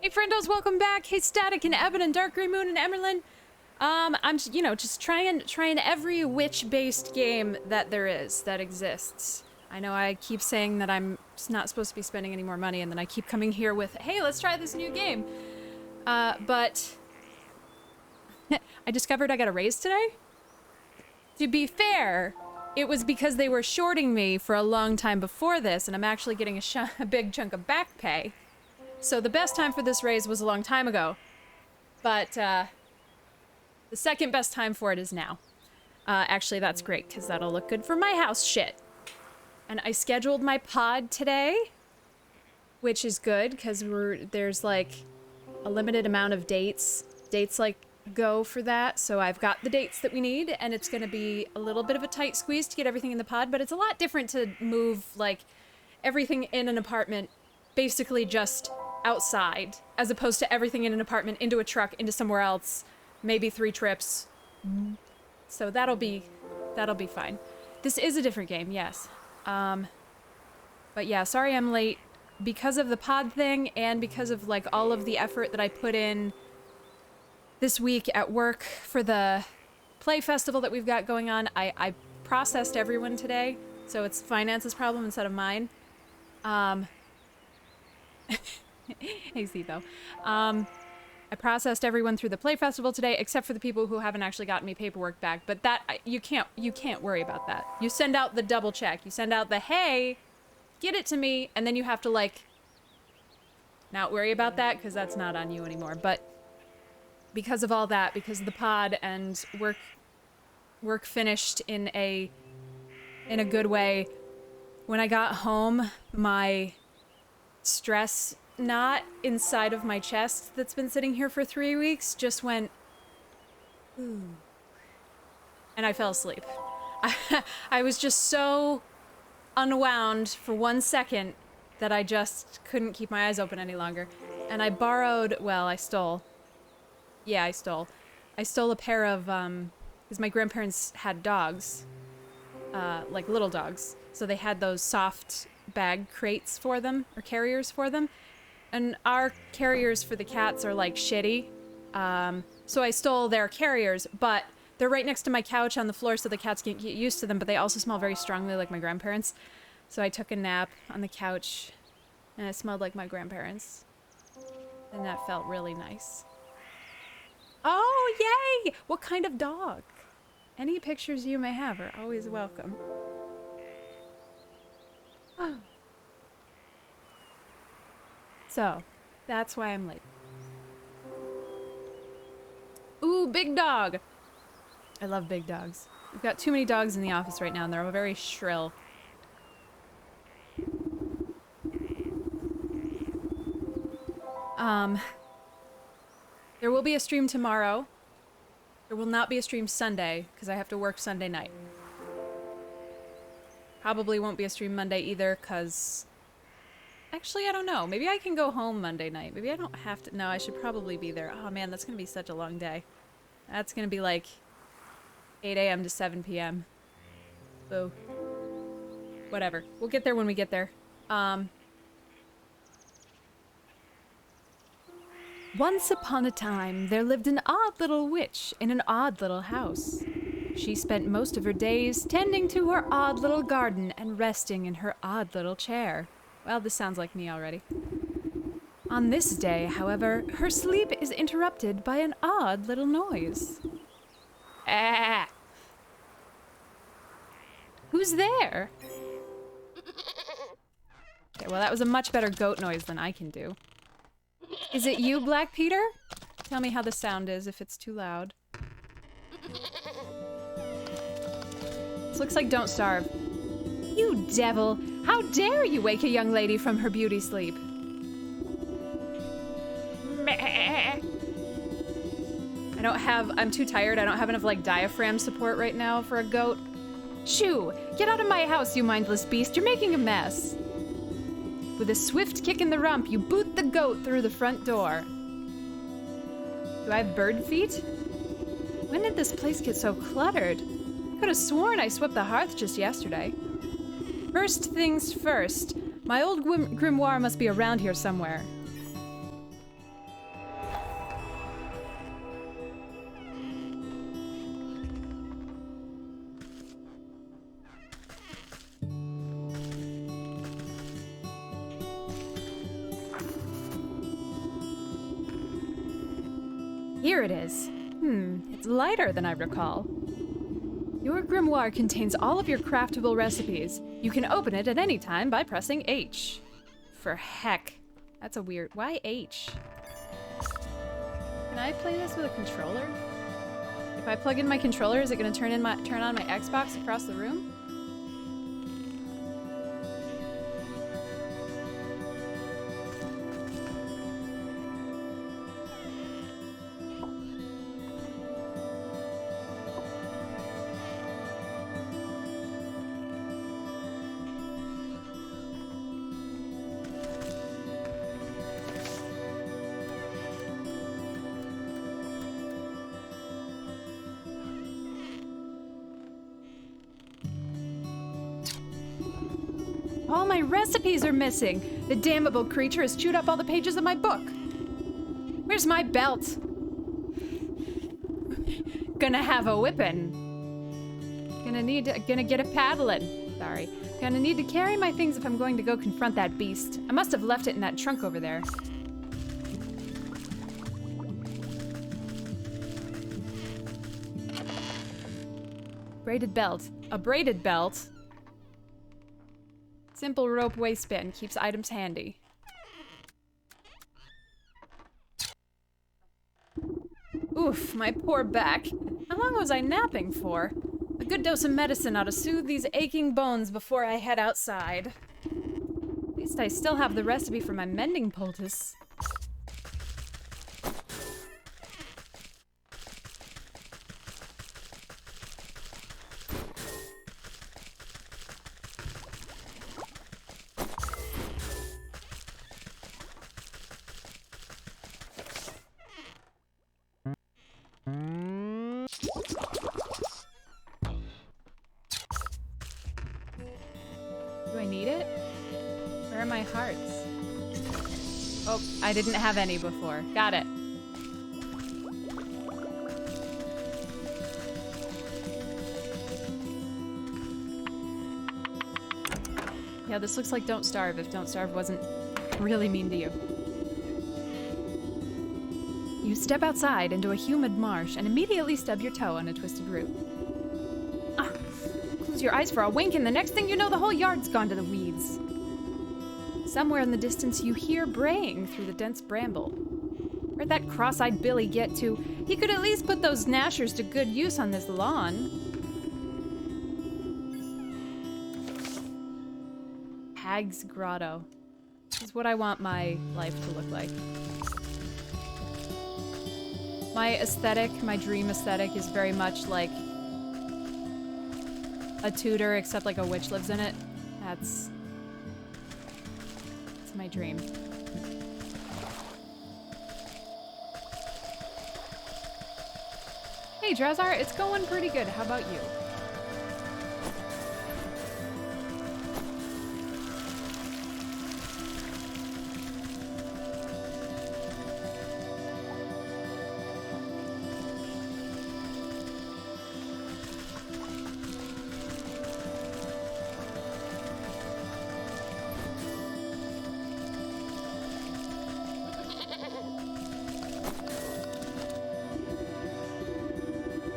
Hey friendos, welcome back. Hey Static and Eben and Dark Grey Moon and Emerlin. I'm just trying every witch-based game that there is, that exists. I know I keep saying that I'm not supposed to be spending any more money, and then I keep coming here with, hey, let's try this new game. But I discovered I got a raise today. To be fair, it was because they were shorting me for a long time before this, and I'm actually getting a big chunk of back pay. So the best time for this raise was a long time ago, but the second best time for it is now. Actually, that's great, because that'll look good for my house shit. And I scheduled my pod today, which is good, because there's like a limited amount of dates like go for that, so I've got the dates that we need, and it's going to be a little bit of a tight squeeze to get everything in the pod, but it's a lot different to move like everything in an apartment basically just outside, as opposed to everything in an apartment into a truck into somewhere else, maybe 3 trips. So that'll be fine. This is a different game, yes. But yeah, sorry I'm late because of the pod thing and because of like all of the effort that I put in this week at work for the play festival that we've got going on. I processed everyone today, so it's finance's problem instead of mine. Hey, Zebo. I processed everyone through the play festival today, except for the people who haven't actually gotten me paperwork back. But that you can't worry about that. You send out the double check. You send out the hey, get it to me, and then you have to like not worry about that because that's not on you anymore. But because of all that, because of the pod and work finished in a good way, when I got home, my stress knot inside of my chest that's been sitting here for 3 weeks just went, ooh. And I fell asleep. I was just so unwound for 1 second that I just couldn't keep my eyes open any longer. And I borrowed, well, I stole. Yeah, I stole. I stole a pair of, because my grandparents had dogs, like little dogs. So they had those soft bag crates for them, or carriers for them. And our carriers for the cats are like shitty. So I stole their carriers, but they're right next to my couch on the floor so the cats can get used to them, but they also smell very strongly like my grandparents. So I took a nap on the couch and it smelled like my grandparents. And that felt really nice. Oh, yay! What kind of dog? Any pictures you may have are always welcome. Oh. So, that's why I'm late. Ooh, big dog! I love big dogs. We've got too many dogs in the office right now, and they're all very shrill. There will be a stream tomorrow. There will not be a stream Sunday, because I have to work Sunday night. Probably won't be a stream Monday either, because... Actually, I don't know. Maybe I can go home Monday night. Maybe I don't have to... No, I should probably be there. Oh man, that's going to be such a long day. That's going to be like 8 a.m. to 7 p.m. Boo. Whatever. We'll get there when we get there. Once upon a time, there lived an odd little witch in an odd little house. She spent most of her days tending to her odd little garden and resting in her odd little chair. Well, this sounds like me already. On this day, however, her sleep is interrupted by an odd little noise. Ah! Who's there? Okay, well, that was a much better goat noise than I can do. Is it you, Black Peter? Tell me how the sound is if it's too loud. This looks like Don't Starve. You devil! How dare you wake a young lady from her beauty sleep? I'm too tired. I don't have enough, like, diaphragm support right now for a goat. Shoo! Get out of my house, you mindless beast. You're making a mess. With a swift kick in the rump, you boot the goat through the front door. Do I have bird feet? When did this place get so cluttered? Could have sworn I swept the hearth just yesterday. First things first, my old grimoire must be around here somewhere. Here it is. It's lighter than I recall. Your grimoire contains all of your craftable recipes. You can open it at any time by pressing H. For heck. That's a weird... Why H? Can I play this with a controller? If I plug in my controller, is it going to turn on my Xbox across the room? All my recipes are missing. The damnable creature has chewed up all the pages of my book. Where's my belt? Gonna have a whippin'. Gonna get a paddlin'. Sorry. Gonna need to carry my things if I'm going to go confront that beast. I must have left it in that trunk over there. Braided belt. A braided belt? Simple rope waistband keeps items handy. Oof, my poor back. How long was I napping for? A good dose of medicine ought to soothe these aching bones before I head outside. At least I still have the recipe for my mending poultice. Do I need it? Where are my hearts? Oh, I didn't have any before. Got it. Yeah, this looks like Don't Starve, if Don't Starve wasn't really mean to you. You step outside into a humid marsh and immediately stub your toe on a twisted root. Close your eyes for a wink and the next thing you know the whole yard's gone to the weeds. Somewhere in the distance you hear braying through the dense bramble. Where'd that cross-eyed Billy get to? He could at least put those gnashers to good use on this lawn. Hag's Grotto. This is what I want my life to look like. My aesthetic, my dream aesthetic, is very much like a Tudor, except like a witch lives in it. That's my dream. Hey, Drazar, it's going pretty good. How about you?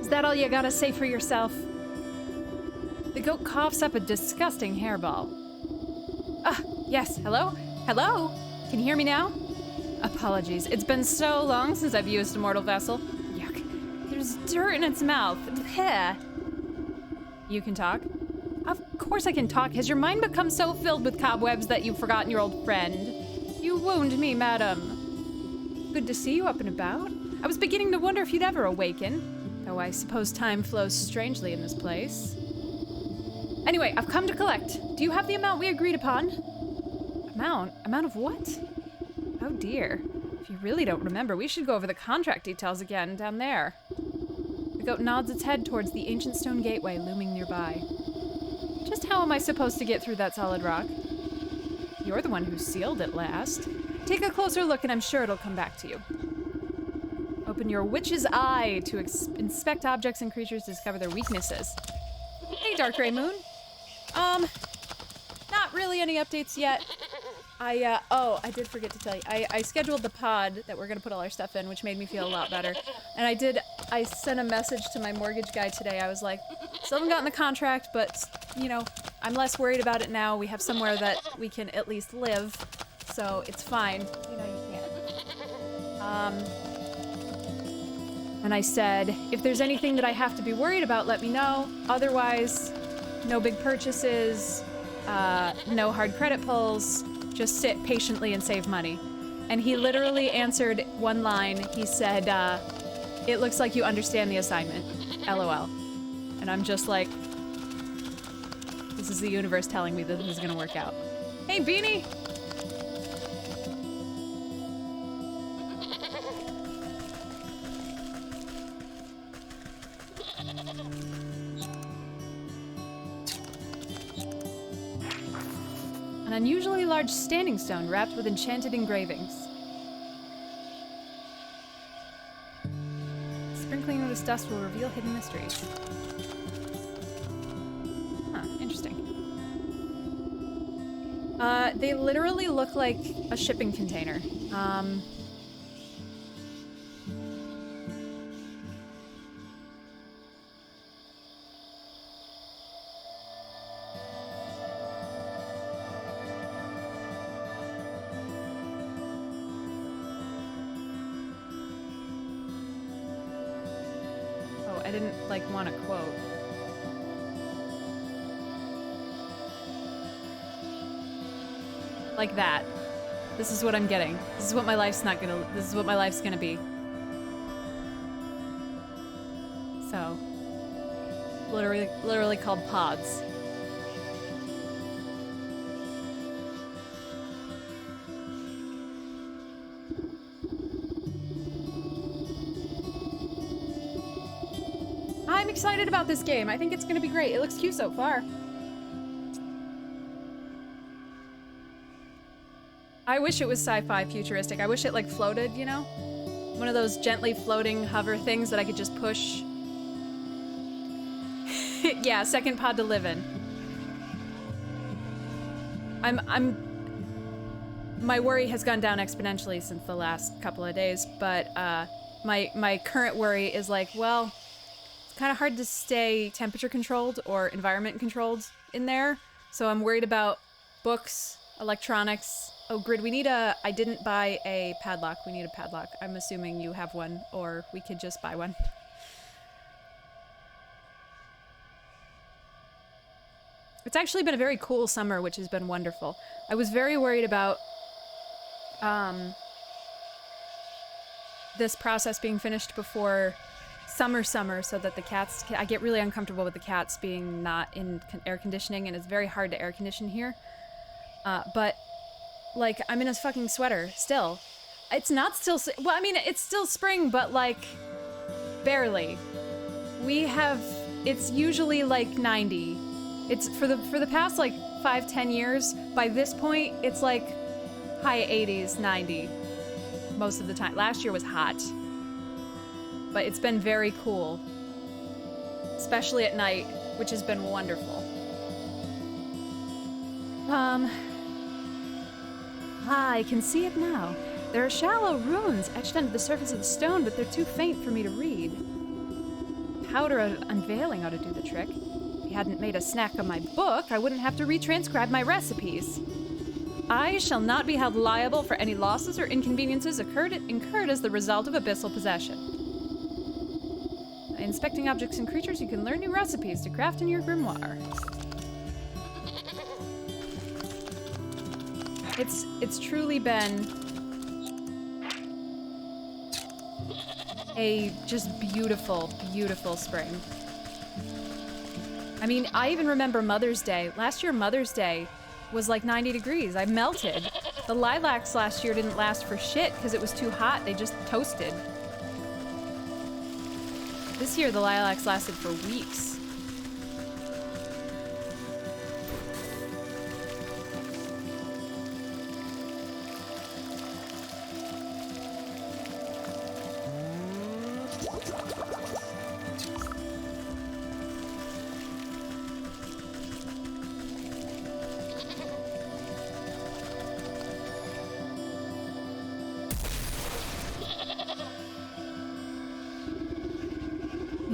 Is that all you gotta say for yourself? The goat coughs up a disgusting hairball. Ah, yes, hello? Hello? Can you hear me now? Apologies, it's been so long since I've used a mortal vessel. Yuck. There's dirt in its mouth. Bleh. You can talk? Of course I can talk. Has your mind become so filled with cobwebs that you've forgotten your old friend? You wound me, madam. Good to see you up and about. I was beginning to wonder if you'd ever awaken. Though I suppose time flows strangely in this place. Anyway, I've come to collect. Do you have the amount we agreed upon? Amount? Amount of what? Oh dear. If you really don't remember, we should go over the contract details again down there. The goat nods its head towards the ancient stone gateway looming nearby. Just how am I supposed to get through that solid rock? You're the one who sealed it last. Take a closer look and I'm sure it'll come back to you. Open your witch's eye to inspect objects and creatures to discover their weaknesses. Hey, Dark Gray Moon. Not really any updates yet. Oh, I did forget to tell you. I scheduled the pod that we're gonna put all our stuff in, which made me feel a lot better. And I sent a message to my mortgage guy today. I was like, still haven't gotten the contract, but, you know, I'm less worried about it now. We have somewhere that we can at least live, so it's fine. You know, you can. And I said, if there's anything that I have to be worried about, let me know. Otherwise, no big purchases, no hard credit pulls. Just sit patiently and save money. And he literally answered one line. He said, it looks like you understand the assignment. LOL. And I'm just like, this is the universe telling me that this is gonna work out. Hey, Beanie! An unusually large standing stone wrapped with enchanted engravings. Sprinkling of this dust will reveal hidden mysteries. Huh, interesting. They literally look like a shipping container. I didn't, like, want to quote. Like that. This is what I'm getting. This is what my life's this is what my life's gonna be. So. Literally called pods. I'm excited about this game. I think it's gonna be great. It looks cute so far. I wish it was sci-fi futuristic. I wish it like floated, you know? One of those gently floating hover things that I could just push. Yeah, second pod to live in. My worry has gone down exponentially since the last couple of days, but my current worry is like, well, it's kind of hard to stay temperature controlled or environment controlled in there. So I'm worried about books, electronics. Oh, Grid, I didn't buy a padlock. We need a padlock. I'm assuming you have one, or we could just buy one. It's actually been a very cool summer, which has been wonderful. I was very worried about this process being finished before summer so that the cats I get really uncomfortable with the cats being not in air conditioning, and it's very hard to air condition here. But like, I'm in a fucking sweater still. It's not still, well, I mean, it's still spring, but like barely. It's usually like 90. It's for the past like 5-10 years. By this point, it's like high 80s, 90 most of the time. Last year was hot, but it's been very cool, especially at night, which has been wonderful. I can see it now. There are shallow runes etched into the surface of the stone, but they're too faint for me to read. Powder of unveiling ought to do the trick. If he hadn't made a snack of my book, I wouldn't have to retranscribe my recipes. I shall not be held liable for any losses or inconveniences incurred as the result of abyssal possession. By inspecting objects and creatures, you can learn new recipes to craft in your grimoire. It's truly been a just beautiful, beautiful spring. I mean, I even remember Mother's Day. Last year, Mother's Day was like 90 degrees. I melted. The lilacs last year didn't last for shit because it was too hot. They just toasted. This year, the lilacs lasted for weeks.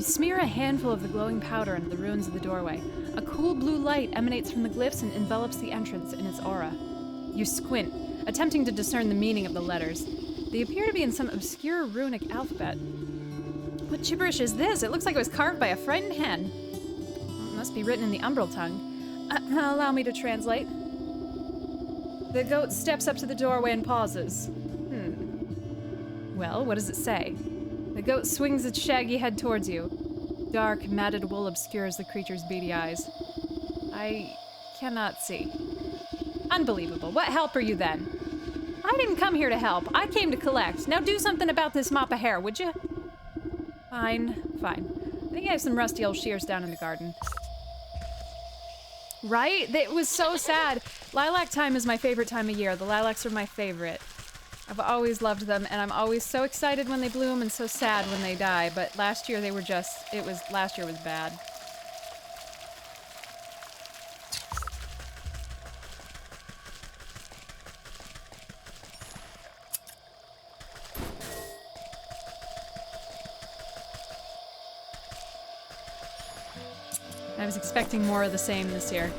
You smear a handful of the glowing powder into the ruins of the doorway. A cool blue light emanates from the glyphs and envelops the entrance in its aura. You squint, attempting to discern the meaning of the letters. They appear to be in some obscure runic alphabet. What gibberish is this? It looks like it was carved by a frightened hen. It must be written in the umbral tongue. Allow me to translate. The goat steps up to the doorway and pauses. Well, what does it say? The goat swings its shaggy head towards you. Dark, matted wool obscures the creature's beady eyes. I cannot see. Unbelievable. What help are you then? I didn't come here to help. I came to collect. Now do something about this mop of hair, would you? Fine. I think I have some rusty old shears down in the garden. Right? It was so sad. Lilac time is my favorite time of year. The lilacs are my favorite. I've always loved them, and I'm always so excited when they bloom and so sad when they die, but last year they were just, last year was bad. I was expecting more of the same this year.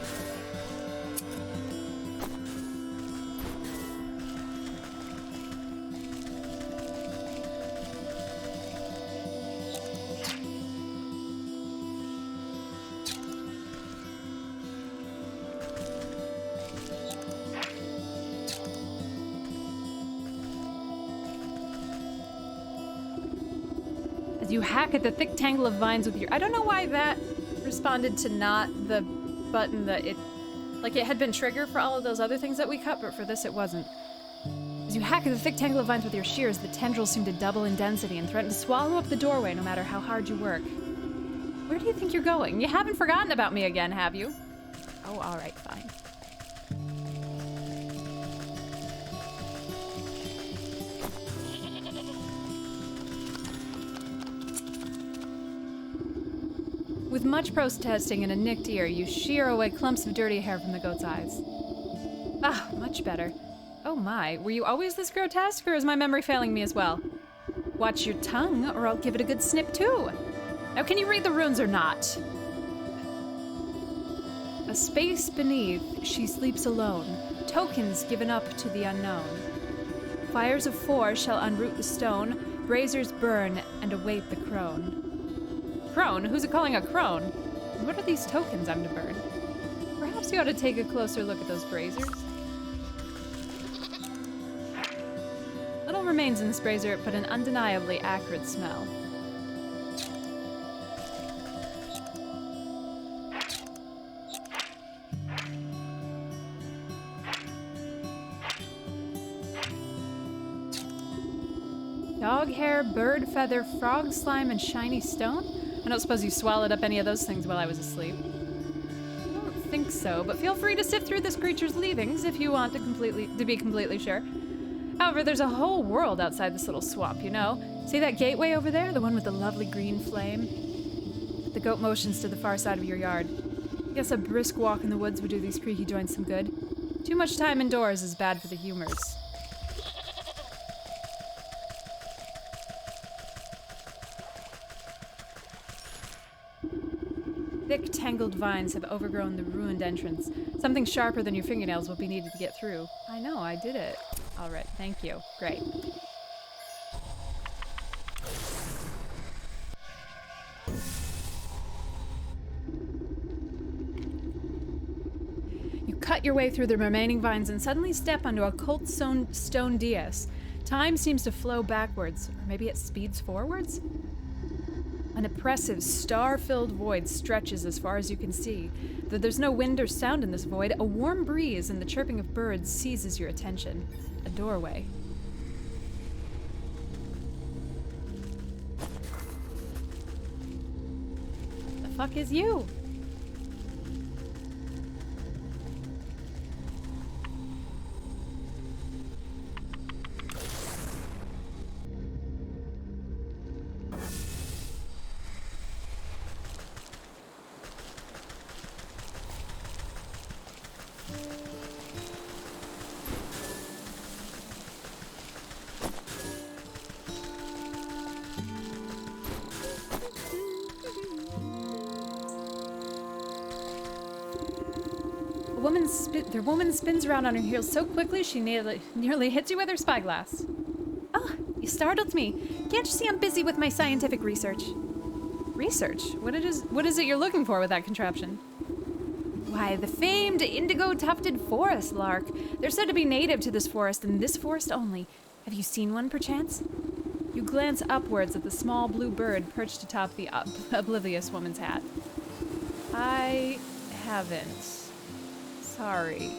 As you hack at the thick tangle of vines with your... I don't know why that responded to not the button that it... Like, it had been triggered for all of those other things that we cut, but for this it wasn't. As you hack at the thick tangle of vines with your shears, the tendrils seem to double in density and threaten to swallow up the doorway no matter how hard you work. Where do you think you're going? You haven't forgotten about me again, have you? Oh, alright, fine. With much protesting and a nicked ear, you shear away clumps of dirty hair from the goat's eyes. Ah, much better. Oh my, were you always this grotesque, or is my memory failing me as well? Watch your tongue, or I'll give it a good snip too. Now can you read the runes or not? A space beneath, she sleeps alone, tokens given up to the unknown. Fires of 4 shall unroot the stone, braziers burn and await the crone. Crone? Who's it calling a crone? And what are these tokens I'm to burn? Perhaps you ought to take a closer look at those braziers. Little remains in this brazier, but an undeniably acrid smell. Dog hair, bird feather, frog slime, and shiny stone? I don't suppose you swallowed up any of those things while I was asleep. I don't think so, but feel free to sift through this creature's leavings if you want to be completely sure. However, there's a whole world outside this little swamp, you know? See that gateway over there? The one with the lovely green flame? The goat motions to the far side of your yard. I guess a brisk walk in the woods would do these creaky joints some good. Too much time indoors is bad for the humors. Thick, tangled vines have overgrown the ruined entrance. Something sharper than your fingernails will be needed to get through. I know, I did it. All right, thank you. Great. You cut your way through the remaining vines and suddenly step onto a cold stone dais. Time seems to flow backwards, or maybe it speeds forwards? An oppressive, star-filled void stretches as far as you can see. Though there's no wind or sound in this void, a warm breeze and the chirping of birds seizes your attention. A doorway. The fuck is you? their woman spins around on her heels so quickly she nearly hits you with her spyglass. Oh, you startled me. Can't you see I'm busy with my scientific research? Research? What is it you're looking for with that contraption? Why, the famed indigo-tufted forest lark. They're said to be native to this forest and this forest only. Have you seen one, perchance? You glance upwards at the small blue bird perched atop the oblivious woman's hat. I haven't. Sorry.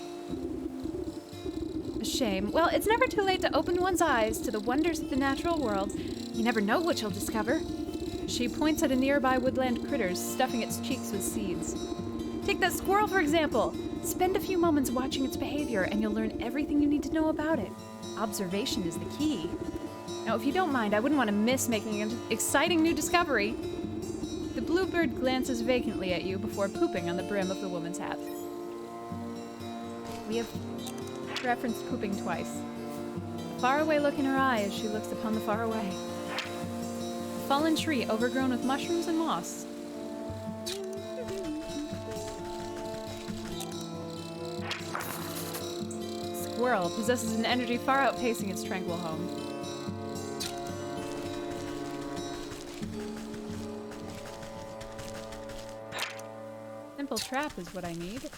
A shame. Well, it's never too late to open one's eyes to the wonders of the natural world. You never know what you'll discover. She points at a nearby woodland critter, stuffing its cheeks with seeds. Take that squirrel, for example. Spend a few moments watching its behavior, and you'll learn everything you need to know about it. Observation is the key. Now, if you don't mind, I wouldn't want to miss making an exciting new discovery. The bluebird glances vacantly at you before pooping on the brim of the woman's hat. We have referenced pooping twice. A faraway look in her eye as she looks upon the far away. A fallen tree overgrown with mushrooms and moss. Squirrel possesses an energy far outpacing its tranquil home. Simple trap is what I need.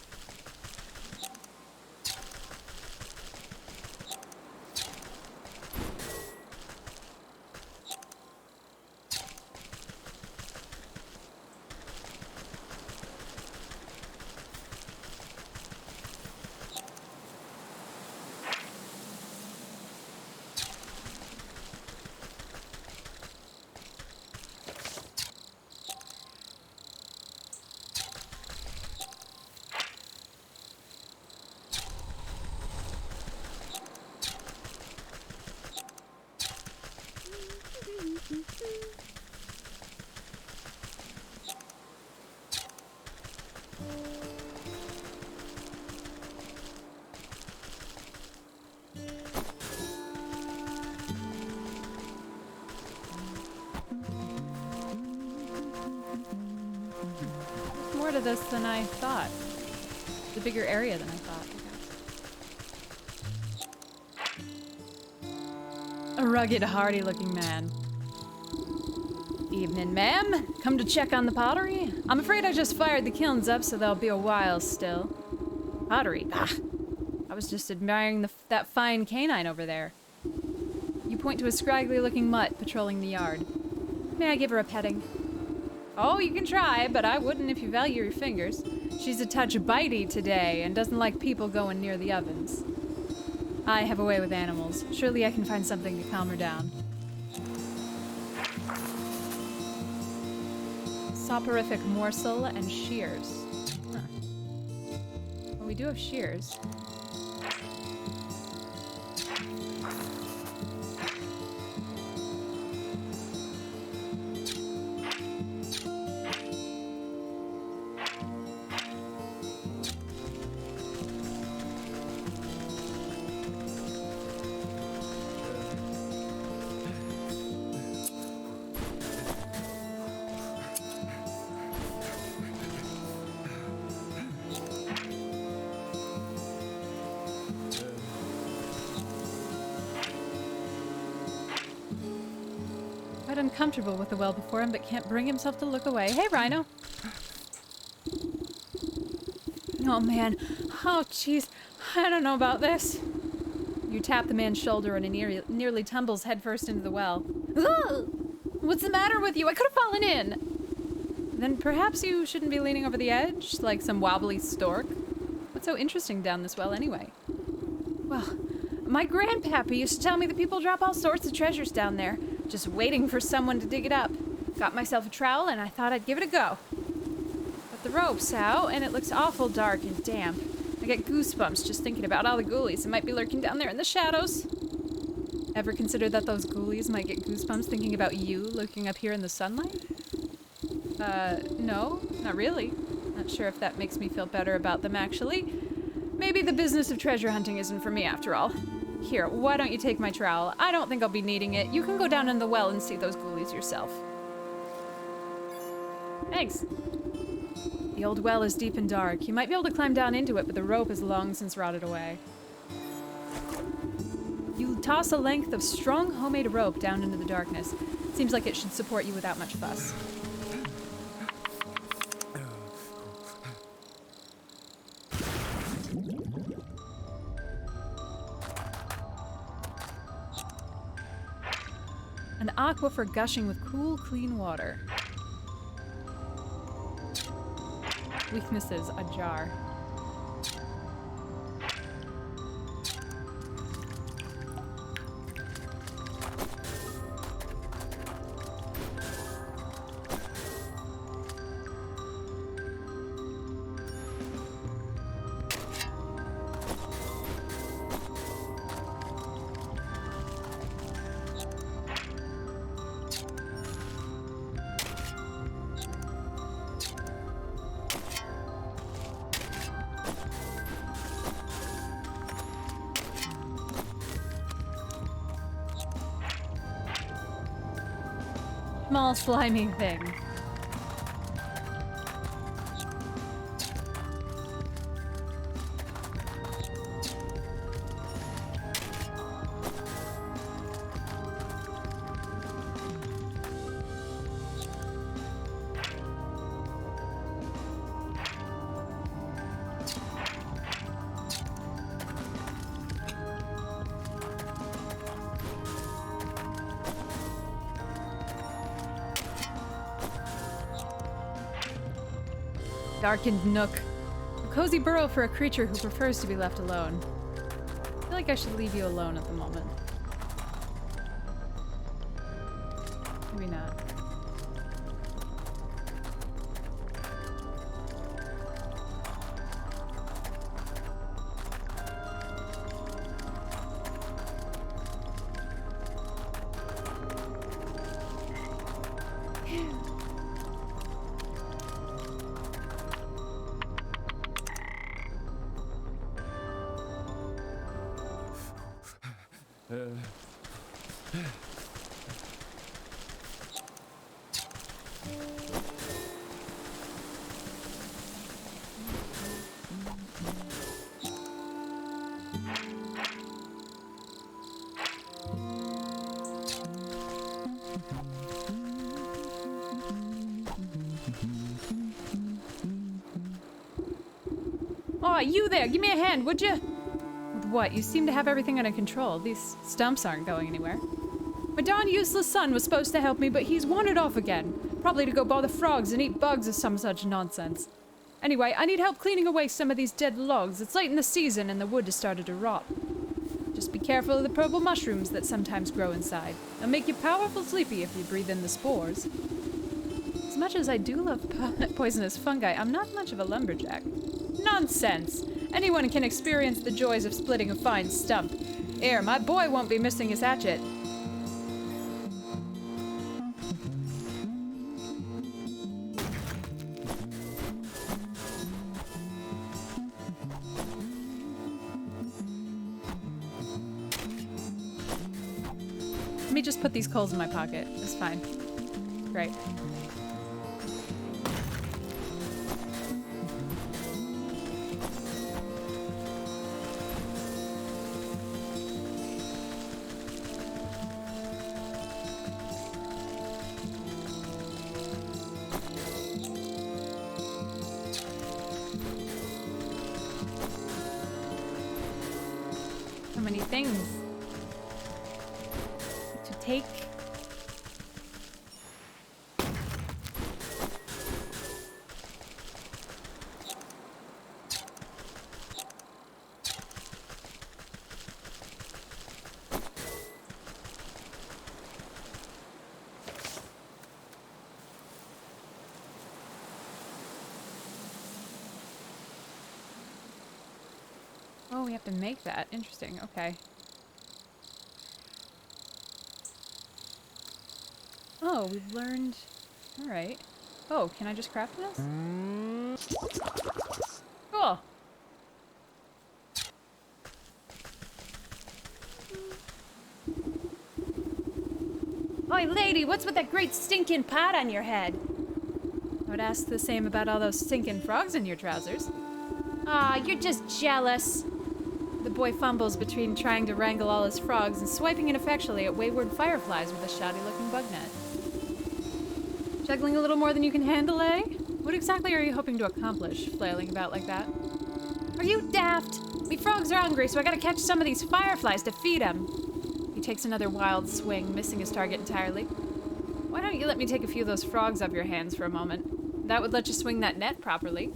More to this than I thought. It's a bigger area than I thought, I guess. A rugged, hardy-looking man. Evening, ma'am. Come to check on the pottery? I'm afraid I just fired the kilns up, so there'll be a while still. Pottery? Ah! I was just admiring that fine canine over there. You point to a scraggly-looking mutt patrolling the yard. May I give her a petting? Oh, you can try, but I wouldn't if you value your fingers. She's a touch bitey today and doesn't like people going near the ovens. I have a way with animals. Surely I can find something to calm her down. Soporific morsel and shears. Huh. Well, we do have shears. Quite uncomfortable with the well before him, but can't bring himself to look away. Hey, Rhino! Oh, man. Oh, jeez. I don't know about this. You tap the man's shoulder and he nearly tumbles headfirst into the well. Ugh! What's the matter with you? I could have fallen in! Then perhaps you shouldn't be leaning over the edge, like some wobbly stork. What's so interesting down this well, anyway? Well, my grandpappy used to tell me that people drop all sorts of treasures down there, just waiting for someone to dig it up. Got myself a trowel and I thought I'd give it a go. But the rope's out and it looks awful dark and damp. I get goosebumps just thinking about all the ghoulies that might be lurking down there in the shadows. Ever consider that those ghoulies might get goosebumps thinking about you looking up here in the sunlight? No, not really. Not sure if that makes me feel better about them, actually. Maybe the business of treasure hunting isn't for me after all. Here, why don't you take my trowel? I don't think I'll be needing it. You can go down in the well and see those ghoulies yourself. Thanks. The old well is deep and dark. You might be able to climb down into it, but the rope is long since rotted away. You toss a length of strong homemade rope down into the darkness. Seems like it should support you without much fuss. An aquifer gushing with cool, clean water. Weaknesses, a jar. Small slimy thing. Darkened nook. A cozy burrow for a creature who prefers to be left alone. I feel like I should leave you alone at the moment. Maybe not. Aw, you there! Give me a hand, would you? With what? You seem to have everything under control. These stumps aren't going anywhere. My darn useless son was supposed to help me, but he's wandered off again. Probably to go bother frogs and eat bugs or some such nonsense. Anyway, I need help cleaning away some of these dead logs. It's late in the season and the wood has started to rot. Just be careful of the purple mushrooms that sometimes grow inside. They'll make you powerful sleepy if you breathe in the spores. As much as I do love poisonous fungi, I'm not much of a lumberjack. Nonsense! Anyone can experience the joys of splitting a fine stump. Here, my boy won't be missing his hatchet. Let me just put these coals in my pocket. It's fine. Great. How many things to take? Oh, we have to make that. Interesting. Okay. Oh, we've learned... Alright. Oh, can I just craft this? Cool. Oi, lady, what's with that great stinking pot on your head? would ask the same about all those stinking frogs in your trousers. Ah, you're just jealous. The boy fumbles between trying to wrangle all his frogs and swiping ineffectually at wayward fireflies with a shoddy-looking bug net. Juggling a little more than you can handle, eh? What exactly are you hoping to accomplish, flailing about like that? Are you daft? Me frogs are hungry, so I gotta catch some of these fireflies to feed them. He takes another wild swing, missing his target entirely. Why don't you let me take a few of those frogs off your hands for a moment? That would let you swing that net properly.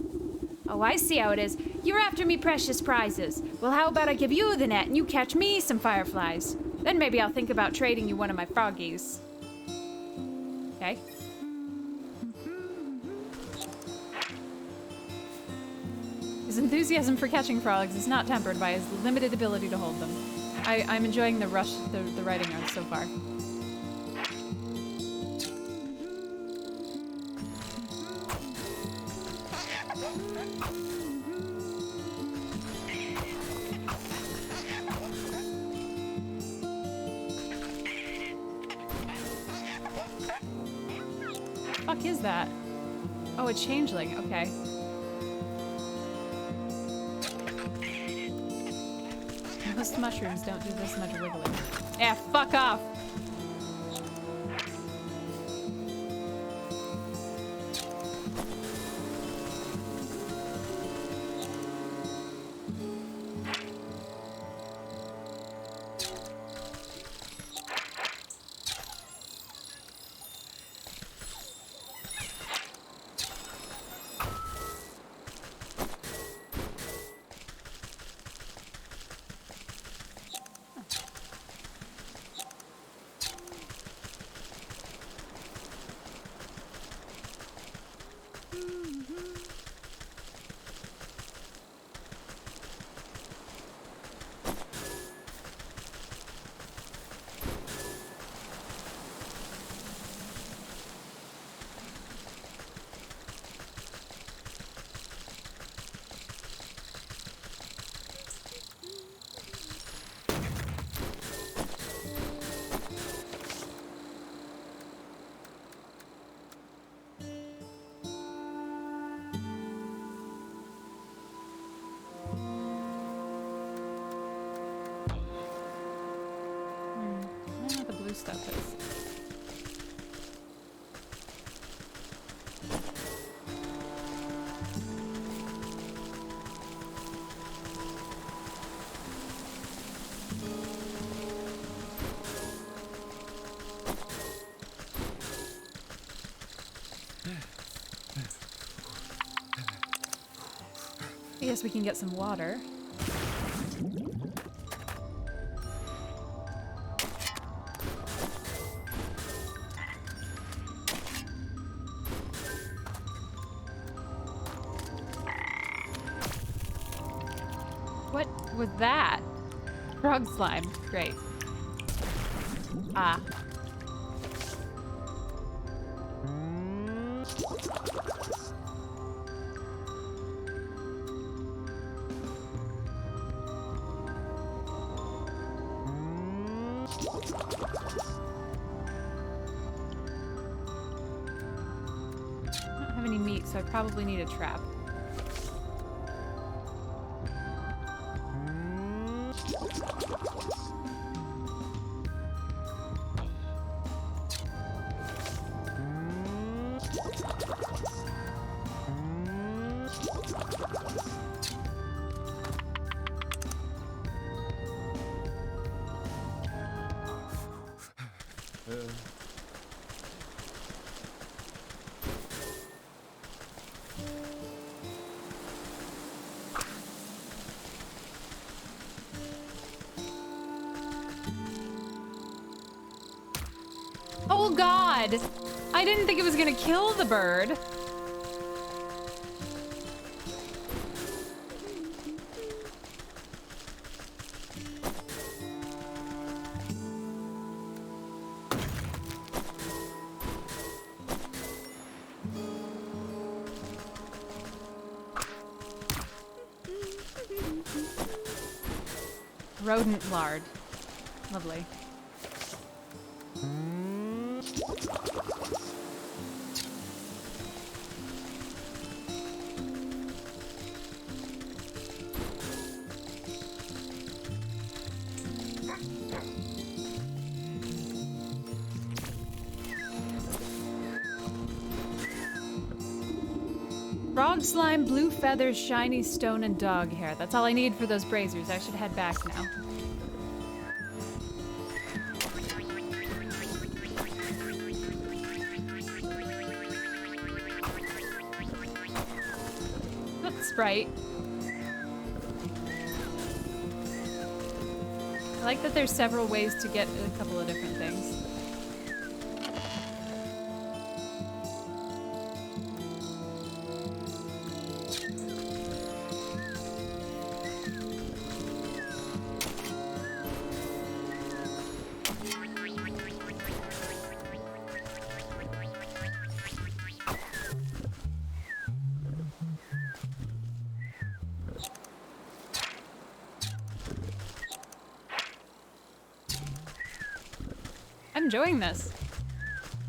Oh, I see how it is. You're after me precious prizes. Well, how about I give you the net and you catch me some fireflies? Then maybe I'll think about trading you one of my froggies. Okay. His enthusiasm for catching frogs is not tempered by his limited ability to hold them. I'm enjoying the writing art so far. Fuck is that? Oh, a changeling. Okay. Most mushrooms don't do this much wiggling. Yeah, fuck off! Stuff is. I guess we can get some water. With that? Frog slime. Great. Ah. I don't have any meat, so I probably need a trap. Oh God! I didn't think it was gonna kill the bird. Rodent lard. Lovely. Frog slime, blue feathers, shiny stone, and dog hair. That's all I need for those braziers. I should head back now. Sprite. I like that there's several ways to get a couple of different things. I'm enjoying this.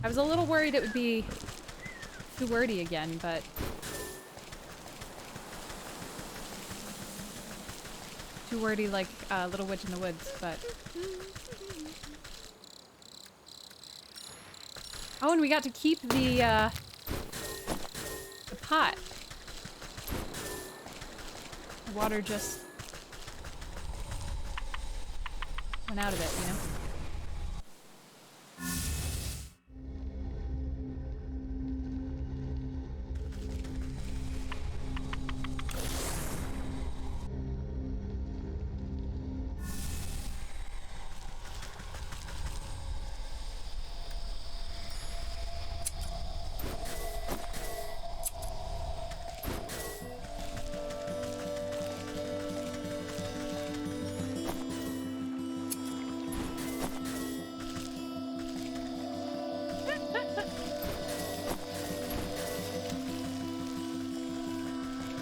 I was a little worried it would be too wordy again, but too wordy like Little Witch in the Woods, but oh, and we got to keep the pot. The water just went out of it, you know?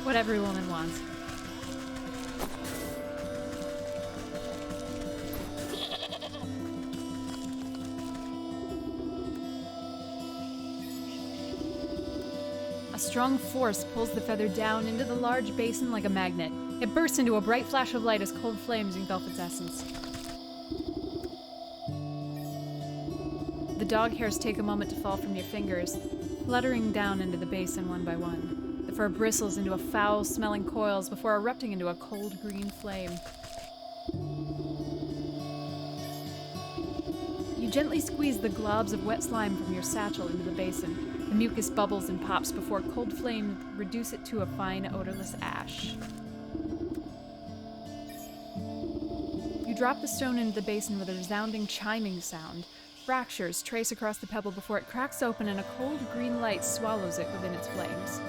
What every woman wants. A strong force pulls the feather down into the large basin like a magnet. It bursts into a bright flash of light as cold flames engulf its essence. The dog hairs take a moment to fall from your fingers, fluttering down into the basin one by one. The fur bristles into a foul-smelling coils before erupting into a cold green flame. You gently squeeze the globs of wet slime from your satchel into the basin. The mucus bubbles and pops before cold flame reduce it to a fine, odorless ash. You drop the stone into the basin with a resounding chiming sound. Fractures trace across the pebble before it cracks open and a cold green light swallows it within its flames.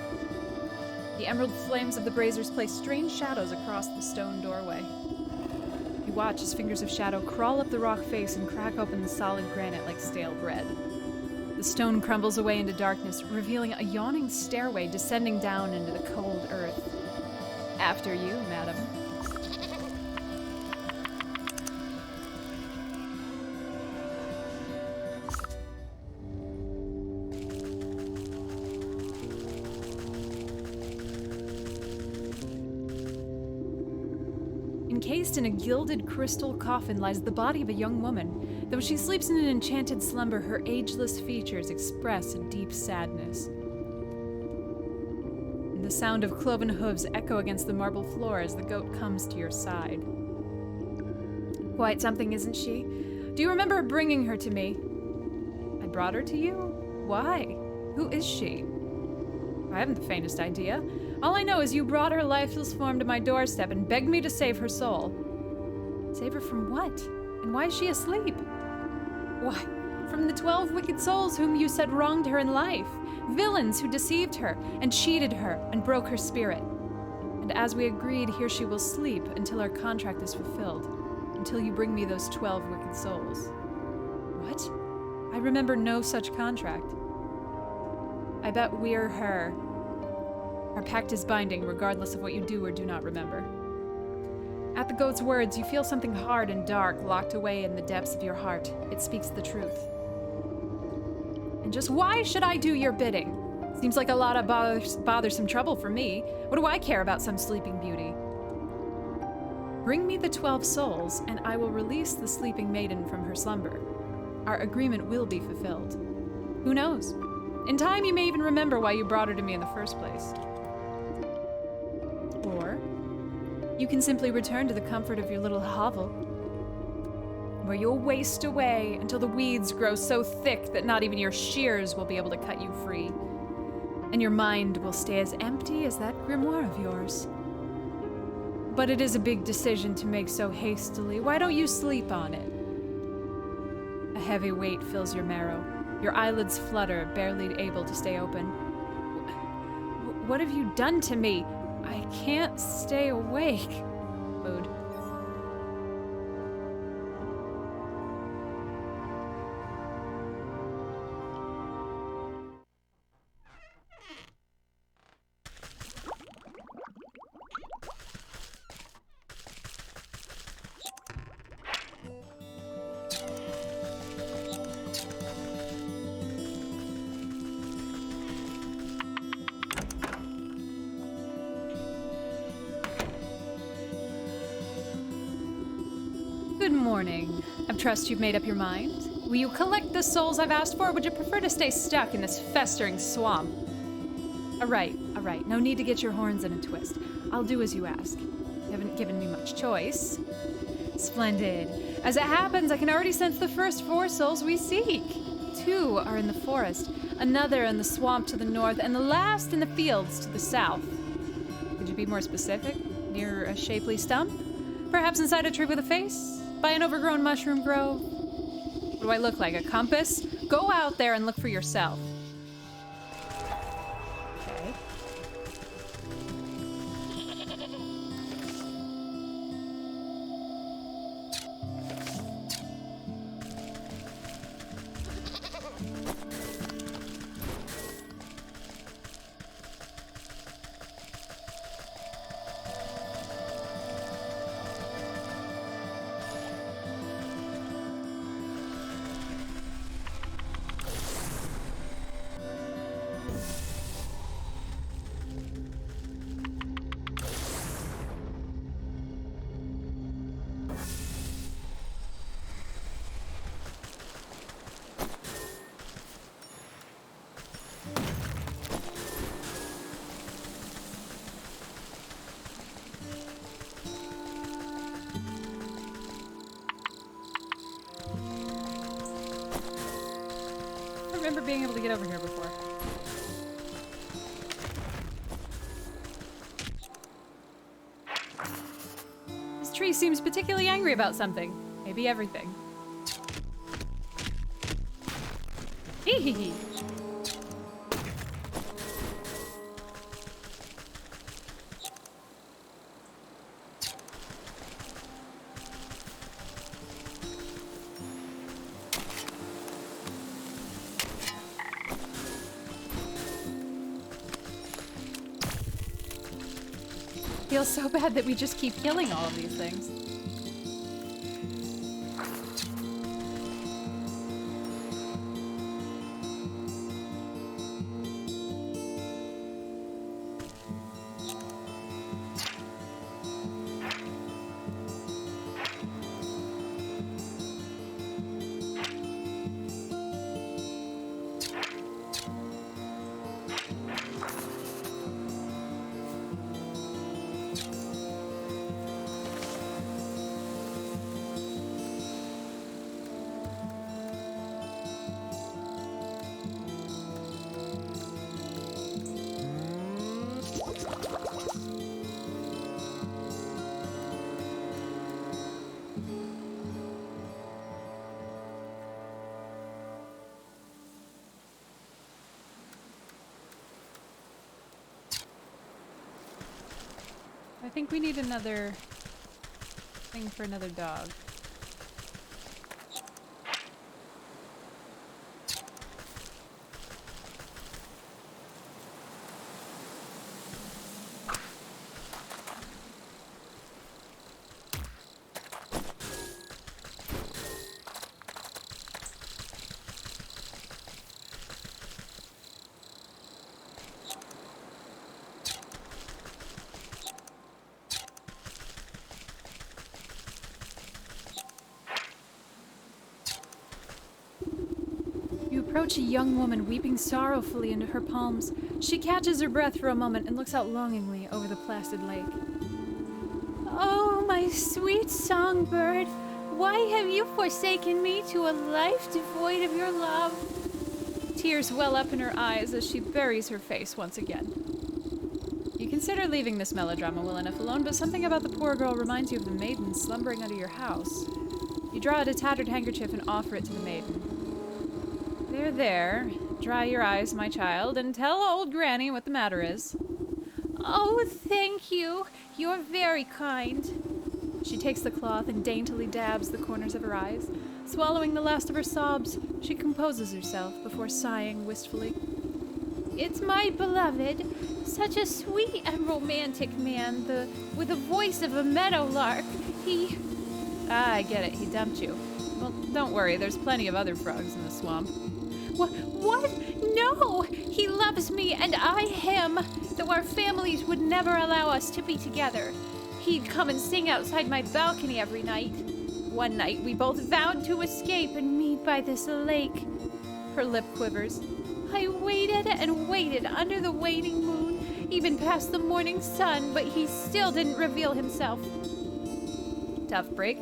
The emerald flames of the braziers place strange shadows across the stone doorway. You watch as fingers of shadow crawl up the rock face and crack open the solid granite like stale bread. The stone crumbles away into darkness, revealing a yawning stairway descending down into the cold earth. After you, madam. Encased in a gilded crystal coffin lies the body of a young woman. Though she sleeps in an enchanted slumber, her ageless features express a deep sadness. And the sound of cloven hooves echo against the marble floor as the goat comes to your side. Quite something, isn't she? Do you remember bringing her to me? I brought her to you? Why? Who is she? I haven't the faintest idea. All I know is you brought her lifeless form to my doorstep and begged me to save her soul. Save her from what? And why is she asleep? Why, from the 12 wicked souls whom you said wronged her in life. Villains who deceived her and cheated her and broke her spirit. And as we agreed, here she will sleep until our contract is fulfilled. Until you bring me those 12 wicked souls. What? I remember no such contract. I bet we're her. Our pact is binding, regardless of what you do or do not remember. At the goat's words, you feel something hard and dark locked away in the depths of your heart. It speaks the truth. And just why should I do your bidding? Seems like a lot of bothersome trouble for me. What do I care about some sleeping beauty? Bring me the 12 souls, and I will release the sleeping maiden from her slumber. Our agreement will be fulfilled. Who knows? In time, you may even remember why you brought her to me in the first place. you can simply return to the comfort of your little hovel, where you'll waste away until the weeds grow so thick that not even your shears will be able to cut you free, and your mind will stay as empty as that grimoire of yours. But it is a big decision to make so hastily. Why don't you sleep on it? A heavy weight fills your marrow. Your eyelids flutter, barely able to stay open. What have you done to me? I can't stay awake. Mood. Good morning. I trust you've made up your mind. Will you collect the souls I've asked for, or would you prefer to stay stuck in this festering swamp? All right. No need to get your horns in a twist. I'll do as you ask. You haven't given me much choice. Splendid. As it happens, I can already sense the first 4 souls we seek. 2 are in the forest, another in the swamp to the north, and the last in the fields to the south. Could you be more specific? Near a shapely stump? Perhaps inside a tree with a face? By an overgrown mushroom grove? What do I look like, a compass? Go out there and look for yourself. Okay. I remember being able to get over here before. This tree seems particularly angry about something. Maybe everything. Hee hee hee. Feels so bad that we just keep killing all of these things. I think we need another thing for another dog. Approach a young woman weeping sorrowfully into her palms. She catches her breath for a moment and looks out longingly over the placid lake. My sweet songbird, why have you forsaken me to a life devoid of your love? Tears well up in her eyes as she buries her face once again. You consider leaving this melodrama well enough alone, but something about the poor girl reminds you of the maiden slumbering under your house. You draw out a tattered handkerchief and offer it to the maiden. There, there. Dry your eyes, my child, and tell old Granny what the matter is. Oh, thank you. You're very kind. She takes the cloth and daintily dabs the corners of her eyes. Swallowing the last of her sobs, she composes herself before sighing wistfully. It's my beloved, such a sweet and romantic man, with the voice of a meadowlark. I get it, he dumped you. Well, don't worry, there's plenty of other frogs in the swamp. What? No! He loves me and I him, though our families would never allow us to be together. He'd come and sing outside my balcony every night. One night, we both vowed to escape and meet by this lake. Her lip quivers. I waited and waited under the waning moon, even past the morning sun, but he still didn't reveal himself. Tough break.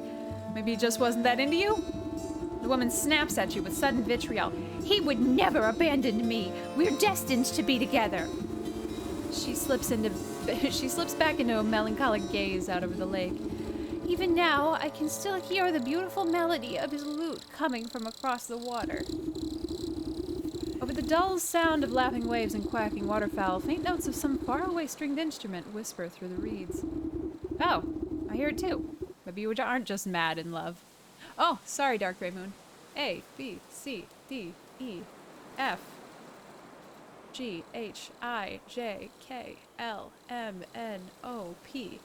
Maybe he just wasn't that into you? The woman snaps at you with sudden vitriol. He would never abandon me. We're destined to be together. She slips back into a melancholic gaze out over the lake. Even now, I can still hear the beautiful melody of his lute coming from across the water. Over the dull sound of lapping waves and quacking waterfowl, faint notes of some faraway stringed instrument whisper through the reeds. Oh, I hear it too. Maybe you aren't just mad in love. Oh, sorry, Dark Grey Moon. A, B, C, D, E, F, G, H, I, J, K, L, M, N, O, P,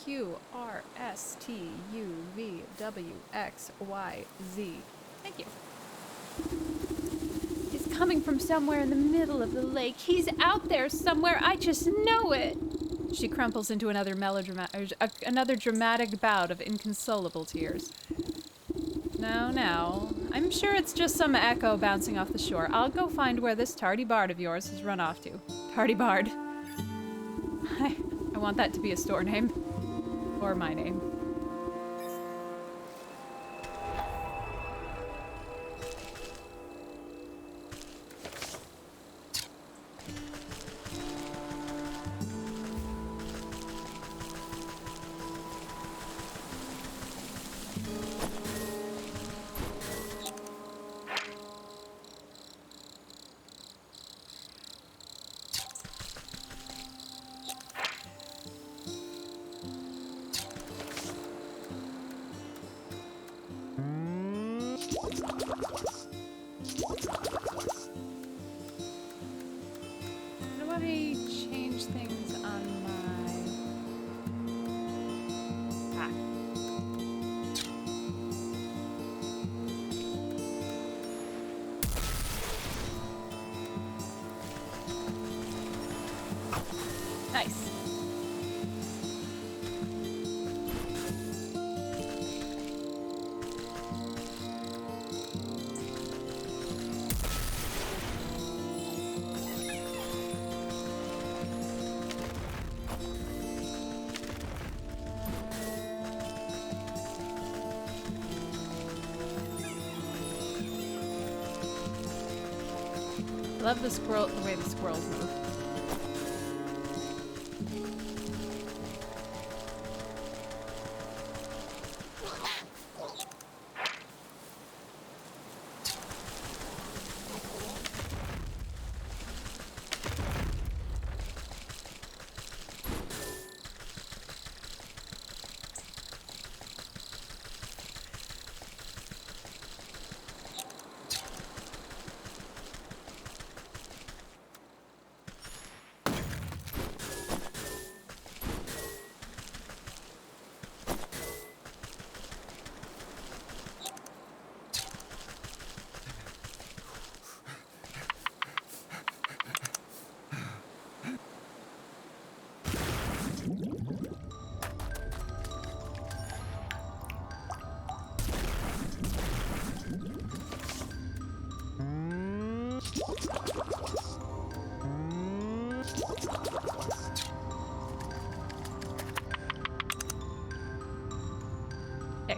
Q, R, S, T, U, V, W, X, Y, Z. Thank you. He's coming from somewhere in the middle of the lake. He's out there somewhere. I just know it. She crumples into another dramatic bout of inconsolable tears. Now, I'm sure it's just some echo bouncing off the shore. I'll go find where this tardy bard of yours has run off to. Tardy bard. I want that to be a store name. Or my name. Change things on my... Nice. I love the way the squirrels move.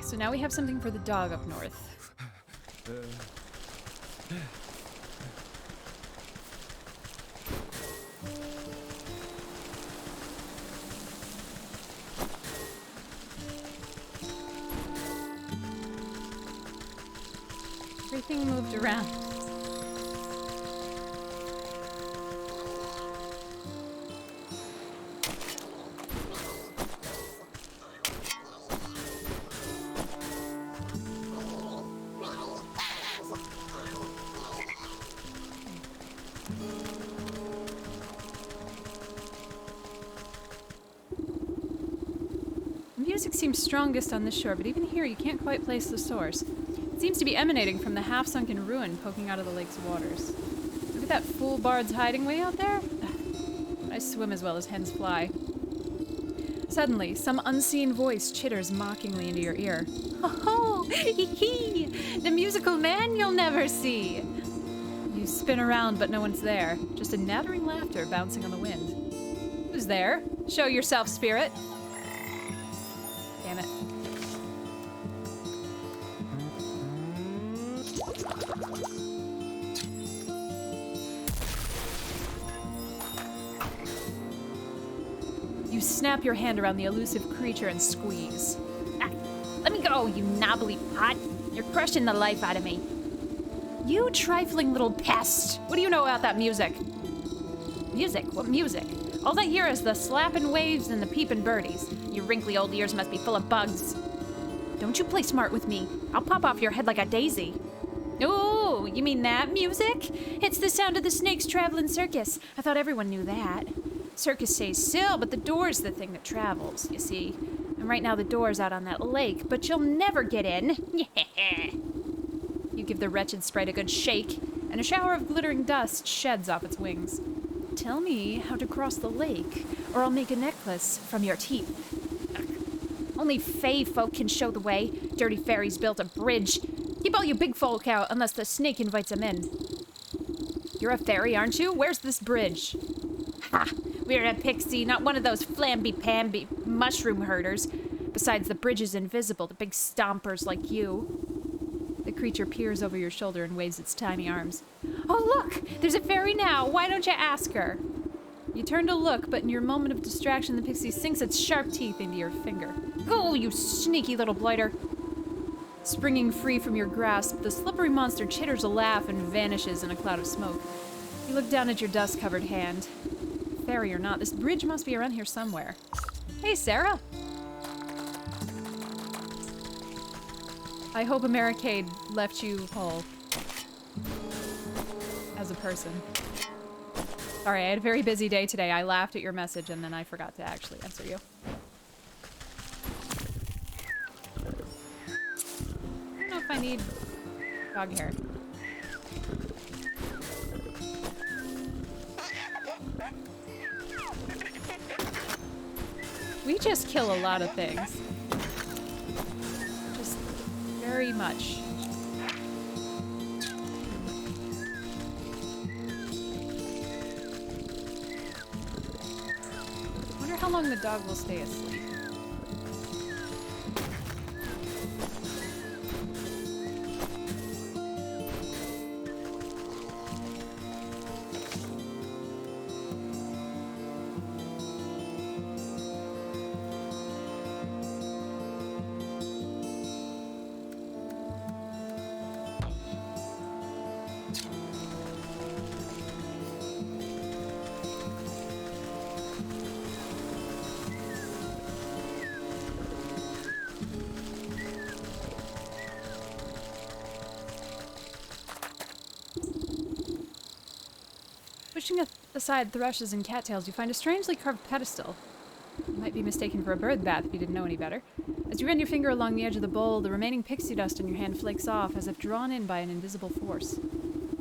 Okay, so now we have something for the dog up north. Everything moved around. The music seems strongest on this shore, but even here you can't quite place the source. It seems to be emanating from the half-sunken ruin poking out of the lake's waters. Look at that fool bard's hiding way out there. I swim as well as hens fly. Suddenly, some unseen voice chitters mockingly into your ear. Oh, hee hee! The musical man you'll never see! You spin around, but no one's there. Just a nattering laughter bouncing on the wind. Who's there? Show yourself, spirit. Damn it. You snap your hand around the elusive creature and squeeze. Ah, let me go, you knobbly pot. You're crushing the life out of me. You trifling little pest! What do you know about that music? Music? What music? All I hear is the slapping waves and the peeping birdies. Your wrinkly old ears must be full of bugs. Don't you play smart with me. I'll pop off your head like a daisy. Oh, you mean that music? It's the sound of the snakes traveling circus. I thought everyone knew that. Circus stays still, but the door's the thing that travels, you see. And right now the door's out on that lake, but you'll never get in. You give the wretched sprite a good shake, and a shower of glittering dust sheds off its wings. Tell me how to cross the lake, or I'll make a necklace from your teeth. Only fey folk can show the way. Dirty fairies built a bridge. Keep all you big folk out unless the snake invites them in. You're a fairy, aren't you? Where's this bridge? Ha! We're a pixie, not one of those flamby-pamby mushroom herders. Besides, the bridge is invisible to big stompers like you. The creature peers over your shoulder and waves its tiny arms. Oh, look! There's a fairy now! Why don't you ask her? You turn to look, but in your moment of distraction, the pixie sinks its sharp teeth into your finger. Oh, you sneaky little blighter! Springing free from your grasp, the slippery monster chitters a laugh and vanishes in a cloud of smoke. You look down at your dust-covered hand. Fairy or not, this bridge must be around here somewhere. Hey, Sarah! I hope Americade left you whole. As a person. Sorry, I had a very busy day today. I laughed at your message and then I forgot to actually answer you. I don't know if I need dog hair. We just kill a lot of things. Just very much. Wonder how long the dog will stay asleep. Pushing aside thrushes and cattails, you find a strangely carved pedestal. You might be mistaken for a bird bath if you didn't know any better. As you run your finger along the edge of the bowl, the remaining pixie dust in your hand flakes off as if drawn in by an invisible force.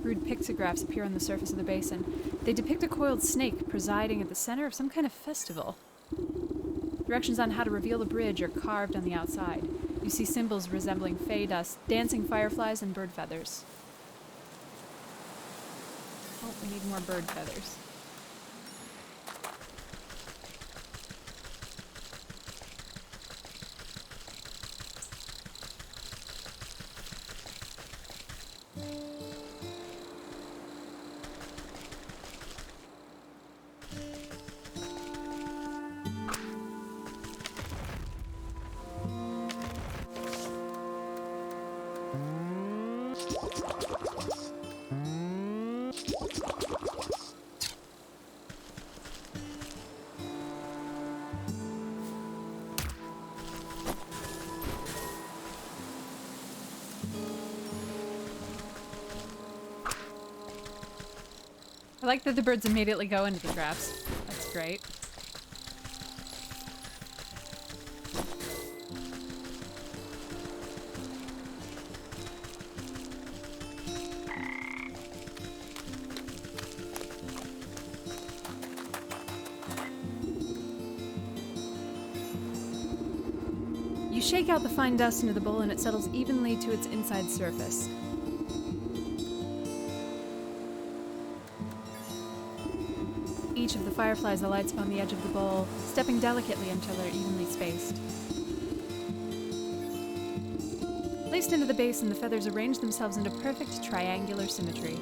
Rude pictographs appear on the surface of the basin. They depict a coiled snake presiding at the center of some kind of festival. Directions on how to reveal the bridge are carved on the outside. You see symbols resembling fey dust, dancing fireflies, and bird feathers. Oh, we need more bird feathers. like that the birds immediately go into the traps. That's great. You shake out the fine dust into the bowl and it settles evenly to its inside surface. Each of the fireflies alights upon the edge of the bowl, stepping delicately until they're evenly spaced. Placed into the basin, the feathers arrange themselves into perfect triangular symmetry.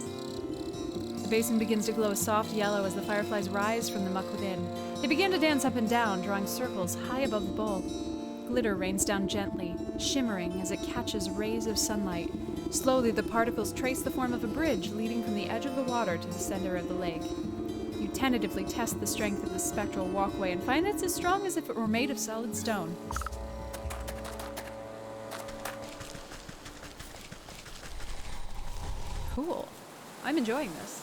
The basin begins to glow a soft yellow as the fireflies rise from the muck within. They begin to dance up and down, drawing circles high above the bowl. Glitter rains down gently, shimmering as it catches rays of sunlight. Slowly, the particles trace the form of a bridge leading from the edge of the water to the center of the lake. You tentatively test the strength of the spectral walkway and find it's as strong as if it were made of solid stone. Cool. I'm enjoying this.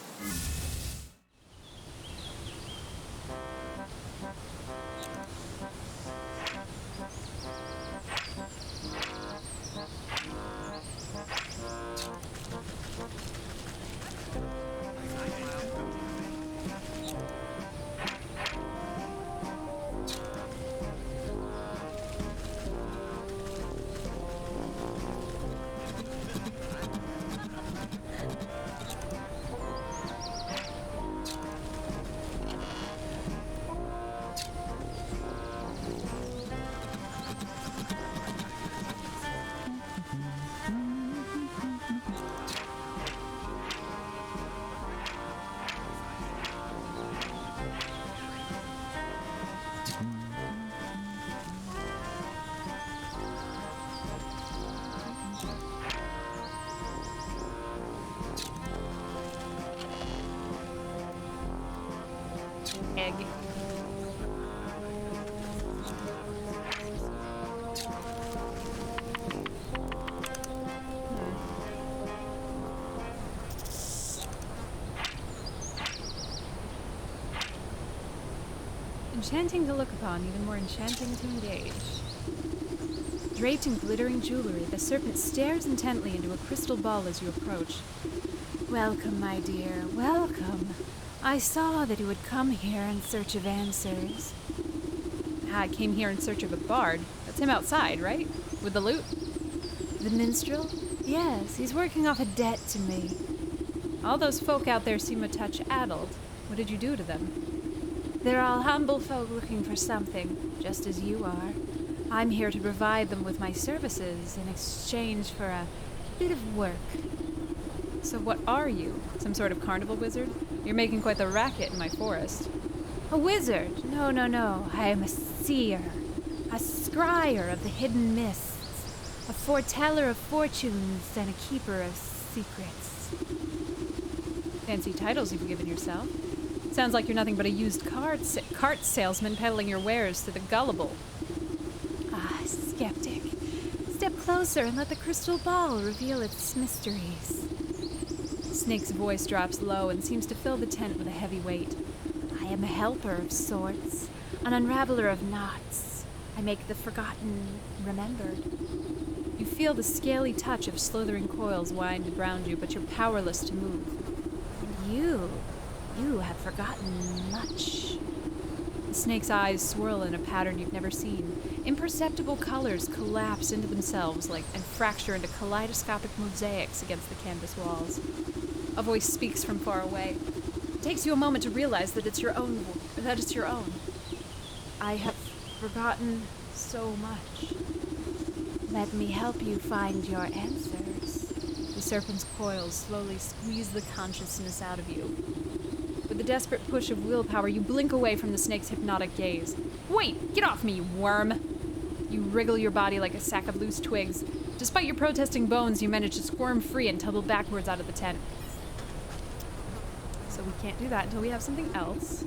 Egg. Enchanting to look upon, even more enchanting to engage. Draped in glittering jewelry, the serpent stares intently into a crystal ball as you approach. Welcome, my dear, welcome. I saw that you would come here in search of answers. I came here in search of a bard. That's him outside, right? With the lute? The minstrel? Yes, he's working off a debt to me. All those folk out there seem a touch addled. What did you do to them? They're all humble folk looking for something, just as you are. I'm here to provide them with my services in exchange for a bit of work. So what are you? Some sort of carnival wizard? You're making quite the racket in my forest. A wizard? No, no, no. I am a seer. A scryer of the hidden mists. A foreteller of fortunes and a keeper of secrets. Fancy titles you've given yourself. Sounds like you're nothing but a used cart salesman peddling your wares to the gullible. Ah, skeptic. Step closer and let the crystal ball reveal its mysteries. Snake's voice drops low and seems to fill the tent with a heavy weight. I am a helper of sorts, an unraveler of knots. I make the forgotten remembered. You feel the scaly touch of slithering coils wind around you, but you're powerless to move. And you have forgotten much. The snake's eyes swirl in a pattern you've never seen. Imperceptible colors collapse into themselves and fracture into kaleidoscopic mosaics against the canvas walls. A voice speaks from far away. It takes you a moment to realize that it's your own. I have forgotten so much. Let me help you find your answers. The serpent's coils slowly squeeze the consciousness out of you. With a desperate push of willpower, you blink away from the snake's hypnotic gaze. Wait! Get off me, you worm! You wriggle your body like a sack of loose twigs. Despite your protesting bones, you manage to squirm free and tumble backwards out of the tent. So we can't do that until we have something else.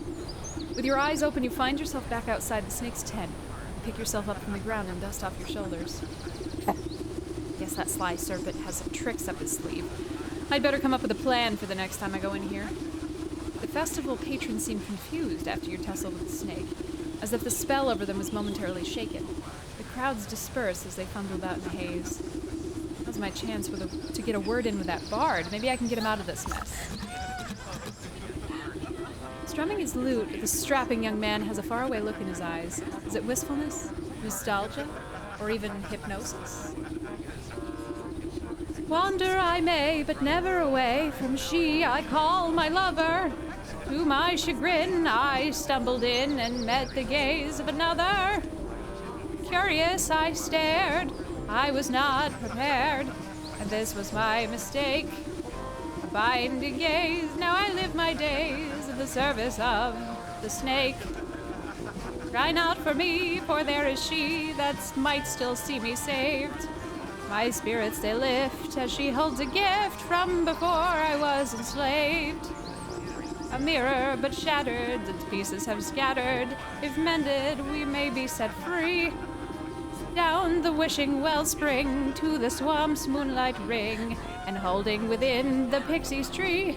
With your eyes open, you find yourself back outside the snake's tent. You pick yourself up from the ground and dust off your shoulders. Guess that sly serpent has some tricks up his sleeve. I'd better come up with a plan for the next time I go in here. The The festival patrons seemed confused after your tussle with the snake, as if the spell over them was momentarily shaken. The crowds dispersed as they fumbled about in the haze. That was my chance to get a word in with that bard. Maybe I can get him out of this mess. Strumming his lute, the strapping young man has a faraway look in his eyes. Is it wistfulness, nostalgia, or even hypnosis? Wander I may, but never away from she I call my lover. To my chagrin, I stumbled in and met the gaze of another. Curious, I stared. I was not prepared, and this was my mistake. A binding gaze, now I live my days in the service of the snake. Cry not for me, for there is she that might still see me saved. My spirits they lift as she holds a gift from before I was enslaved. A mirror but shattered, its pieces have scattered. If mended, we may be set free. Down the wishing wellspring to the swamp's moonlight ring, and holding within the pixie's tree.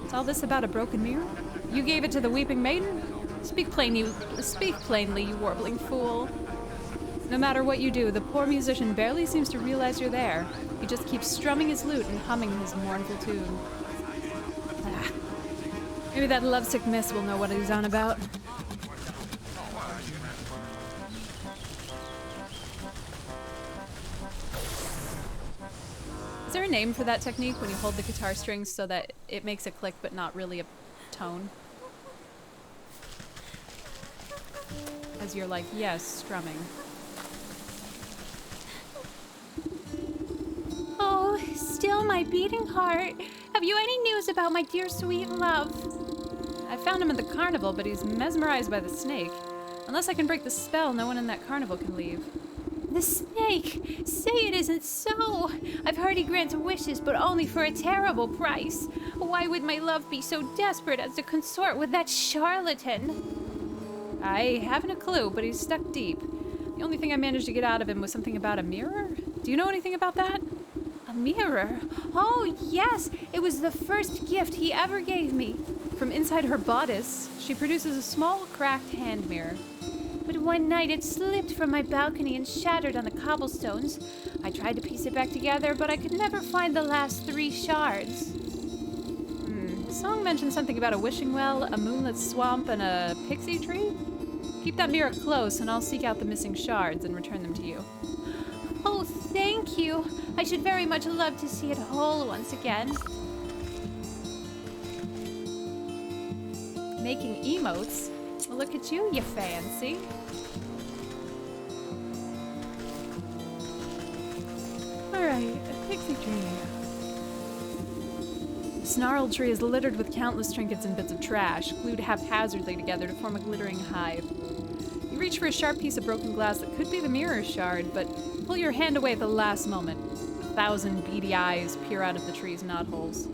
Is all this about a broken mirror? You gave it to the weeping maiden? Speak plainly, you warbling fool. No matter what you do, the poor musician barely seems to realize you're there. He just keeps strumming his lute and humming his mournful tune. Ah. Maybe that lovesick miss will know what he's on about. Is there a name for that technique when you hold the guitar strings so that it makes a click but not really a tone? As you're like, yes, strumming. Oh, still my beating heart. Have you any news about my dear sweet love? I found him at the carnival, but he's mesmerized by the snake. Unless I can break the spell, no one in that carnival can leave. The snake! Say it isn't so! I've heard he grants wishes, but only for a terrible price. Why would my love be so desperate as to consort with that charlatan? I haven't a clue, but he's stuck deep. The only thing I managed to get out of him was something about a mirror? Do you know anything about that? A mirror? Oh, yes! It was the first gift he ever gave me. From inside her bodice, she produces a small, cracked hand mirror. But one night it slipped from my balcony and shattered on the cobblestones. I tried to piece it back together, but I could never find the last 3 shards. The song mentioned something about a wishing well, a moonlit swamp, and a pixie tree? Keep that mirror close, and I'll seek out the missing shards and return them to you. Oh, thank you. I should very much love to see it whole once again. Making emotes? Well, look at you, you fancy. Alright, a pixie tree. The snarled tree is littered with countless trinkets and bits of trash, glued haphazardly together to form a glittering hive. You reach for a sharp piece of broken glass that could be the mirror shard, but pull your hand away at the last moment. 1,000 beady eyes peer out of the tree's knotholes.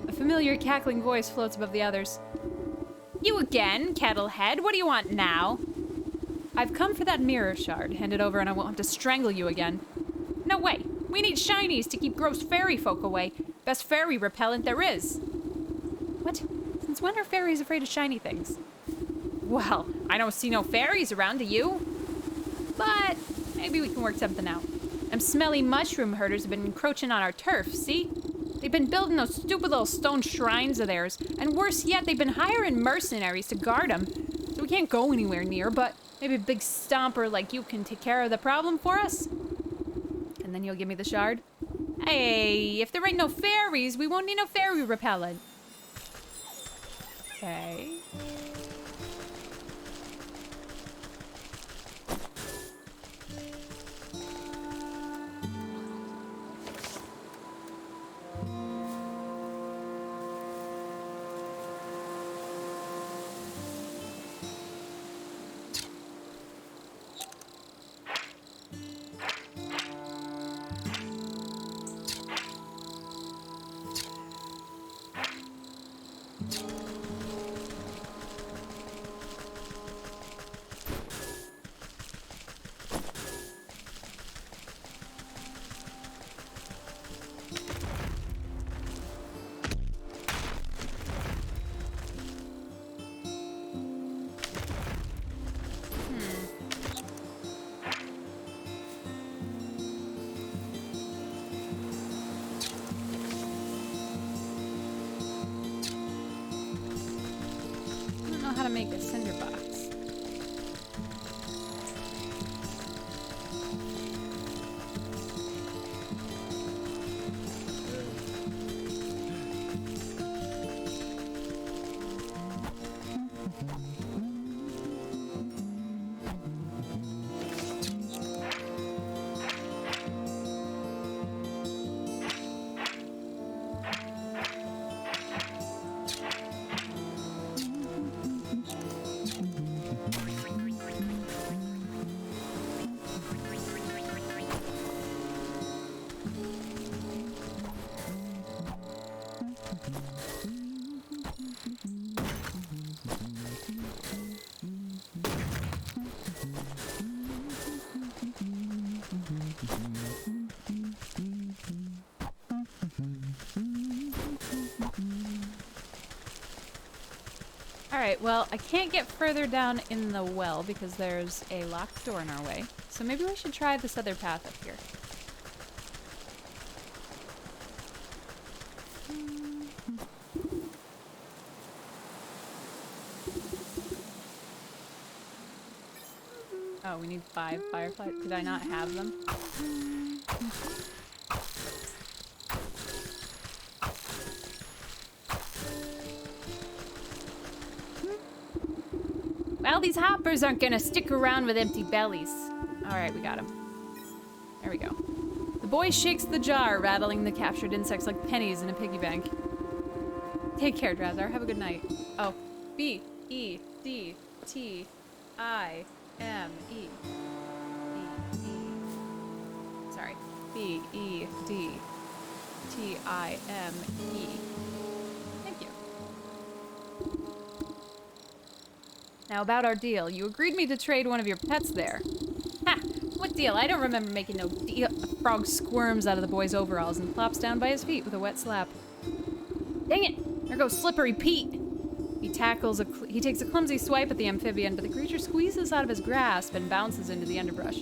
A familiar cackling voice floats above the others. You again, Kettlehead? What do you want now? I've come for that mirror shard. Hand it over and I won't have to strangle you again. No way. We need shinies to keep gross fairy folk away. Best fairy repellent there is. What? Since when are fairies afraid of shiny things? Well, I don't see no fairies around, do you? But maybe we can work something out. Them smelly mushroom herders have been encroaching on our turf, see? They've been building those stupid little stone shrines of theirs, and worse yet, they've been hiring mercenaries to guard them. So we can't go anywhere near, but maybe a big stomper like you can take care of the problem for us? And then you'll give me the shard? Hey, if there ain't no fairies, we won't need no fairy repellent. Okay. make a cinder box. Alright, well, I can't get further down in the well because there's a locked door in our way. So maybe we should try this other path up here. Oh, we need 5 fireflies. Did I not have them? Well, these hoppers aren't gonna stick around with empty bellies. Alright, we got him. There we go. The boy shakes the jar, rattling the captured insects like pennies in a piggy bank. Take care, Drazar. Have a good night. Oh. B-E-D-T-I-M-E. Sorry. B-E-D-T-I-M-E. Thank you. Now about our deal. You agreed me to trade one of your pets there. Ha! What deal? I don't remember making no deal. A frog squirms out of the boy's overalls and plops down by his feet with a wet slap. Dang it! There goes Slippery Pete! He takes a clumsy swipe at the amphibian, but the creature squeezes out of his grasp and bounces into the underbrush.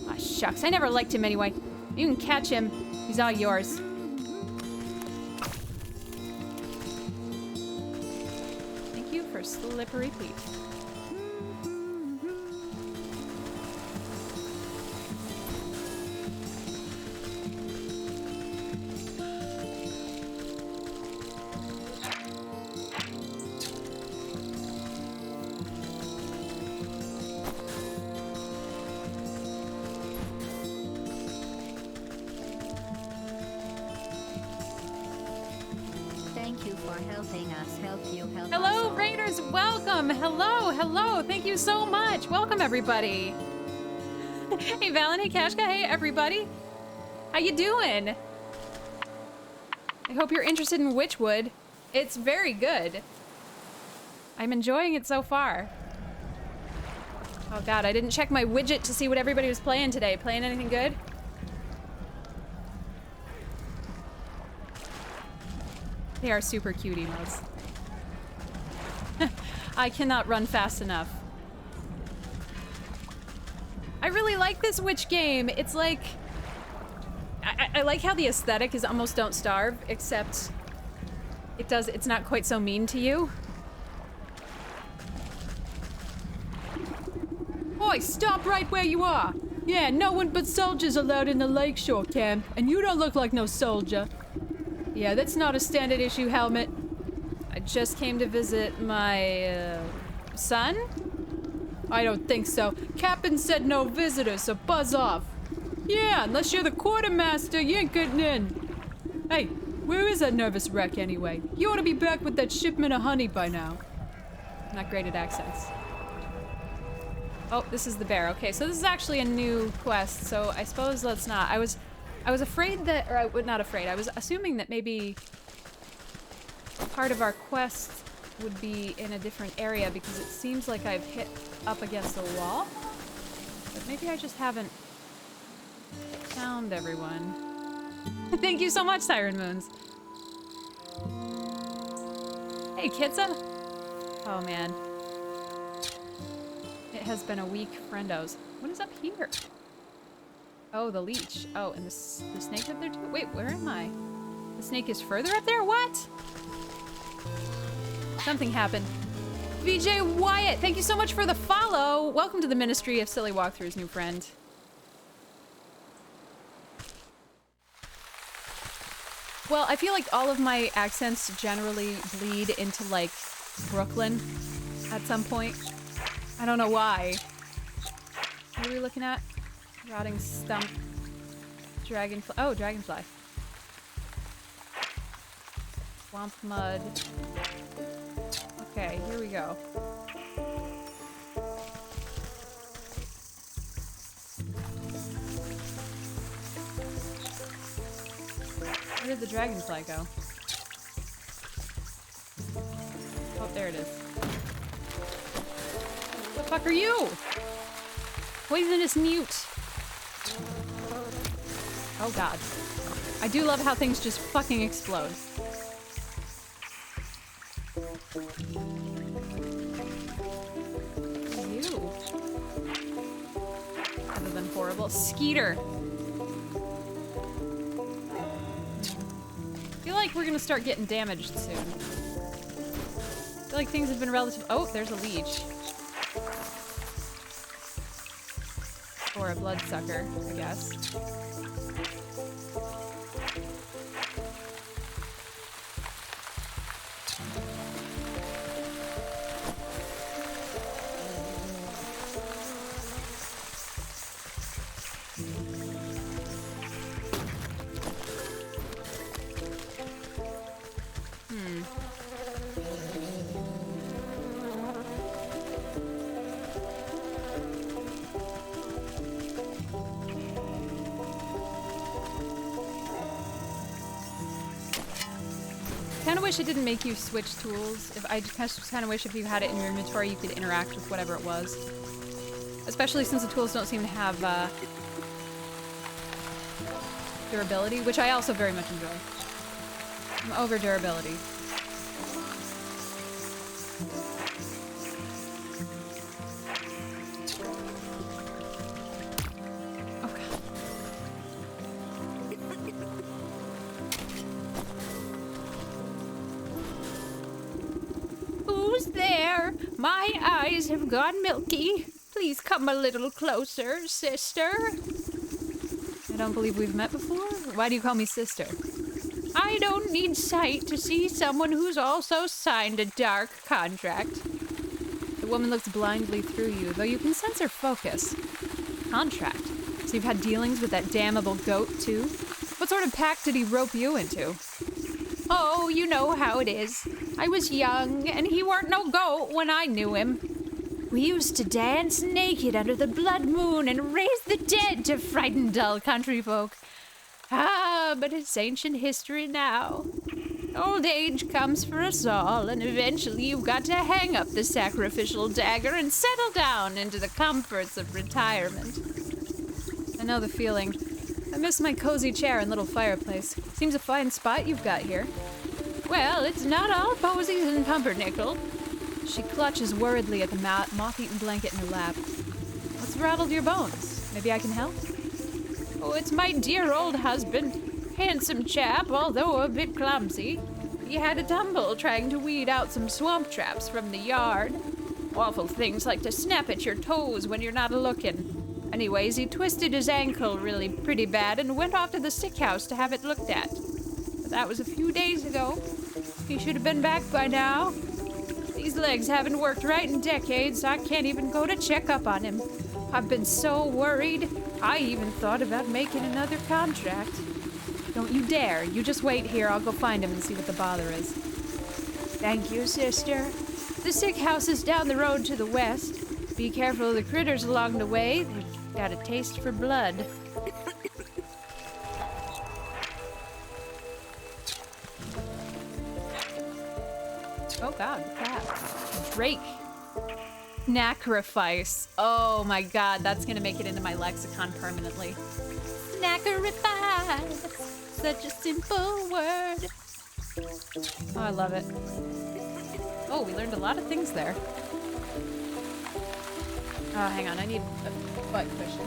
Ah, shucks. I never liked him anyway. You can catch him. He's all yours. Thank you for Slippery Pete. Hello, Raiders! Welcome! Hello, hello! Thank you so much! Welcome, everybody! Hey, Valen, hey, Kashka, hey, everybody! How you doing? I hope you're interested in Wytchwood. It's very good. I'm enjoying it so far. Oh god, I didn't check my widget to see what everybody was playing today. Playing anything good? They are super cute emotes. I cannot run fast enough. I really like this witch game. It's like... I like how the aesthetic is almost Don't Starve, except it's not quite so mean to you. Oi, stop right where you are! Yeah, no one but soldiers allowed in the lakeshore camp, and you don't look like no soldier. Yeah, that's not a standard issue helmet. I just came to visit my, son? I don't think so. Captain said no visitors, so buzz off. Yeah, unless you're the quartermaster, you ain't getting in. Hey, where is that nervous wreck anyway? You ought to be back with that shipment of honey by now. I'm not great at accents. Oh, this is the bear. Okay, so this is actually a new quest, so I suppose let's not. I was afraid that, or I was not afraid, I was assuming that maybe part of our quest would be in a different area because it seems like I've hit up against the wall. But maybe I just haven't found everyone. Thank you so much, Siren Moons. Hey, Kitsa. Oh, man. It has been a week, friendos. What is up here? Oh, the leech. Oh, and the snake up there too? Wait, where am I? The snake is further up there? What? Something happened. BJ Wyatt, thank you so much for the follow. Welcome to the Ministry of Silly Walkthroughs, new friend. Well, I feel like all of my accents generally bleed into, like, Brooklyn at some point. I don't know why. What are we looking at? Rotting stump. Dragonfly. Oh, dragonfly. Swamp mud. Okay, here we go. Where did the dragonfly go? Oh, there it is. What the fuck are you? Poisonous newt. Oh god. I do love how things just fucking explode. You. Other than horrible. Skeeter. I feel like we're gonna start getting damaged soon. I feel like things have been relative. Oh, there's a leech. Or a bloodsucker, I guess. I wish it didn't make you switch tools. I just kind of wish if you had it in your inventory, you could interact with whatever it was. Especially since the tools don't seem to have durability, which I also very much enjoy. I'm over durability. My eyes have gone milky. Please come a little closer, sister. I don't believe we've met before. Why do you call me sister? I don't need sight to see someone who's also signed a dark contract. The woman looks blindly through you, though you can sense her focus. Contract? So you've had dealings with that damnable goat, too? What sort of pact did he rope you into? Oh, you know how it is. I was young, and he weren't no goat when I knew him. We used to dance naked under the blood moon and raise the dead to frighten dull country folk. Ah, but it's ancient history now. Old age comes for us all, and eventually you've got to hang up the sacrificial dagger and settle down into the comforts of retirement. I know the feeling. I miss my cozy chair and little fireplace. Seems a fine spot you've got here. Well, it's not all posies and pumpernickel. She clutches worriedly at the moth-eaten blanket in her lap. What's rattled your bones? Maybe I can help? Oh, it's my dear old husband. Handsome chap, although a bit clumsy. He had a tumble trying to weed out some swamp traps from the yard. Awful things like to snap at your toes when you're not a-looking. Anyways, he twisted his ankle really pretty bad and went off to the sick house to have it looked at. But that was a few days ago. He should have been back by now. These legs haven't worked right in decades. I can't even go to check up on him. I've been so worried. I even thought about making another contract. Don't you dare. You just wait here. I'll go find him and see what the bother is. Thank you, sister. The sick house is down the road to the west. Be careful of the critters along the way. They've got a taste for blood. Oh god, cat. Drake. Sacrifice. Oh my god, that's gonna make it into my lexicon permanently. Sacrifice. Such a simple word. Oh, I love it. Oh, we learned a lot of things there. Oh, hang on, I need a butt cushion.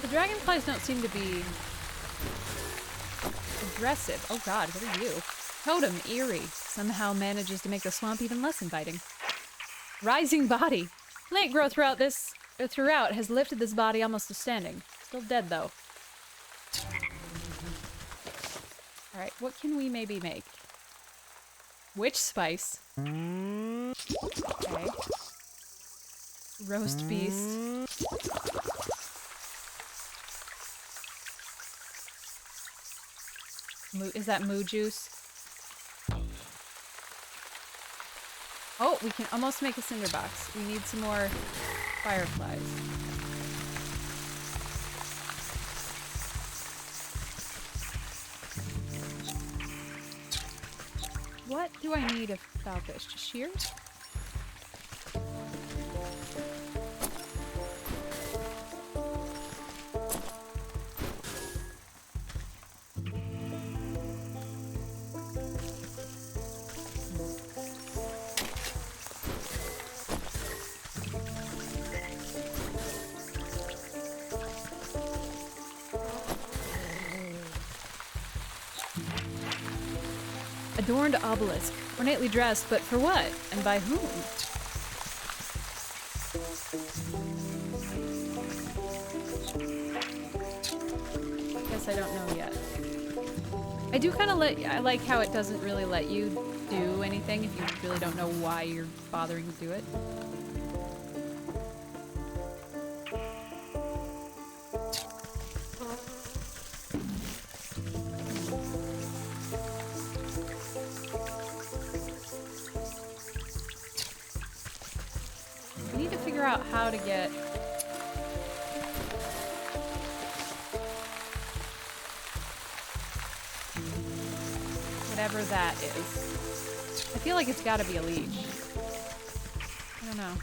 The dragonflies don't seem to be aggressive. Oh god, what are you? Totem, eerie. Somehow manages to make the swamp even less inviting. Rising body. Plant growth throughout has lifted this body almost to standing. Still dead though. Alright, what can we maybe make? Witch spice. Okay. Roast beast. Is that moo juice? Oh, we can almost make a cinder box. We need some more fireflies. What do I need of falfish? Just shears? Adorned obelisk. Ornately dressed, but for what? And by whom? Guess I don't know yet. I do kind of I like how it doesn't really let you do anything if you really don't know why you're bothering to do it. Out how to get whatever that is. I feel like it's got to be a leech. I don't know.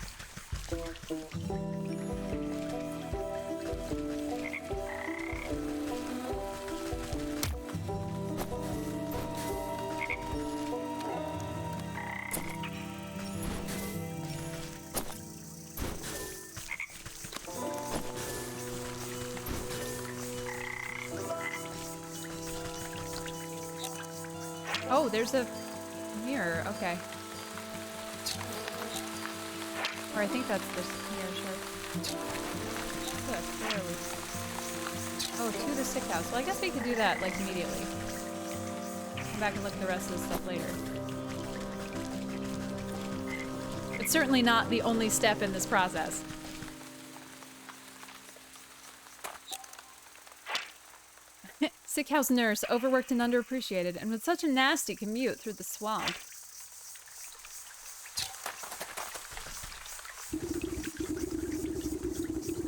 Oh, there's a mirror. Okay. Or I think that's this mirror shard. Oh, to the sick house. Well, I guess we could do that, like, immediately. Come back and look at the rest of the stuff later. It's certainly not the only step in this process. Sick house nurse, overworked and underappreciated, and with such a nasty commute through the swamp.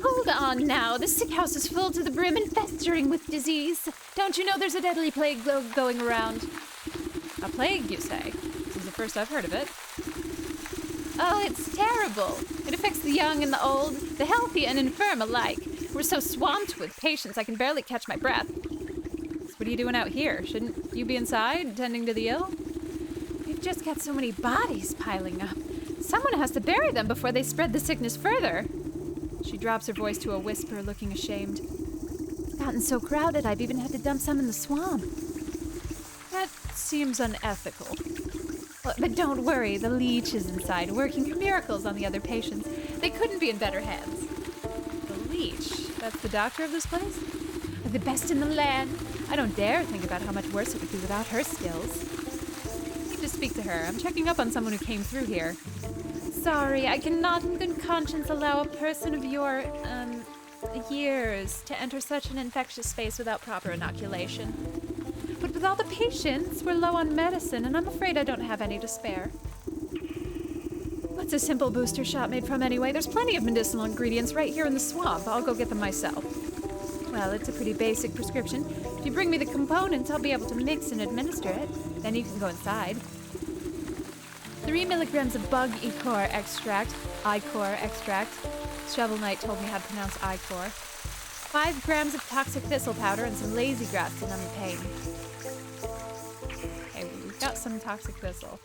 Hold on now. The sick house is full to the brim and festering with disease. Don't you know there's a deadly plague going around? A plague, you say? This is the first I've heard of it. Oh, it's terrible. It affects the young and the old, the healthy and infirm alike. We're so swamped with patients I can barely catch my breath. What are you doing out here? Shouldn't you be inside, tending to the ill? We've just got so many bodies piling up. Someone has to bury them before they spread the sickness further. She drops her voice to a whisper, looking ashamed. It's gotten so crowded, I've even had to dump some in the swamp. That seems unethical. But don't worry, the leech is inside, working miracles on the other patients. They couldn't be in better hands. The leech? That's the doctor of this place? The best in the land. I don't dare think about how much worse it would be without her skills. I need to speak to her. I'm checking up on someone who came through here. Sorry, I cannot in good conscience allow a person of your, years to enter such an infectious space without proper inoculation. But with all the patients, we're low on medicine, and I'm afraid I don't have any to spare. What's a simple booster shot made from anyway? There's plenty of medicinal ingredients right here in the swamp. I'll go get them myself. Well, it's a pretty basic prescription. If you bring me the components, I'll be able to mix and administer it. Then you can go inside. 3 milligrams of bug ichor extract. Shovel Knight told me how to pronounce ichor. 5 grams of toxic thistle powder and some lazy grass to numb the pain. Okay, we've got some toxic thistle.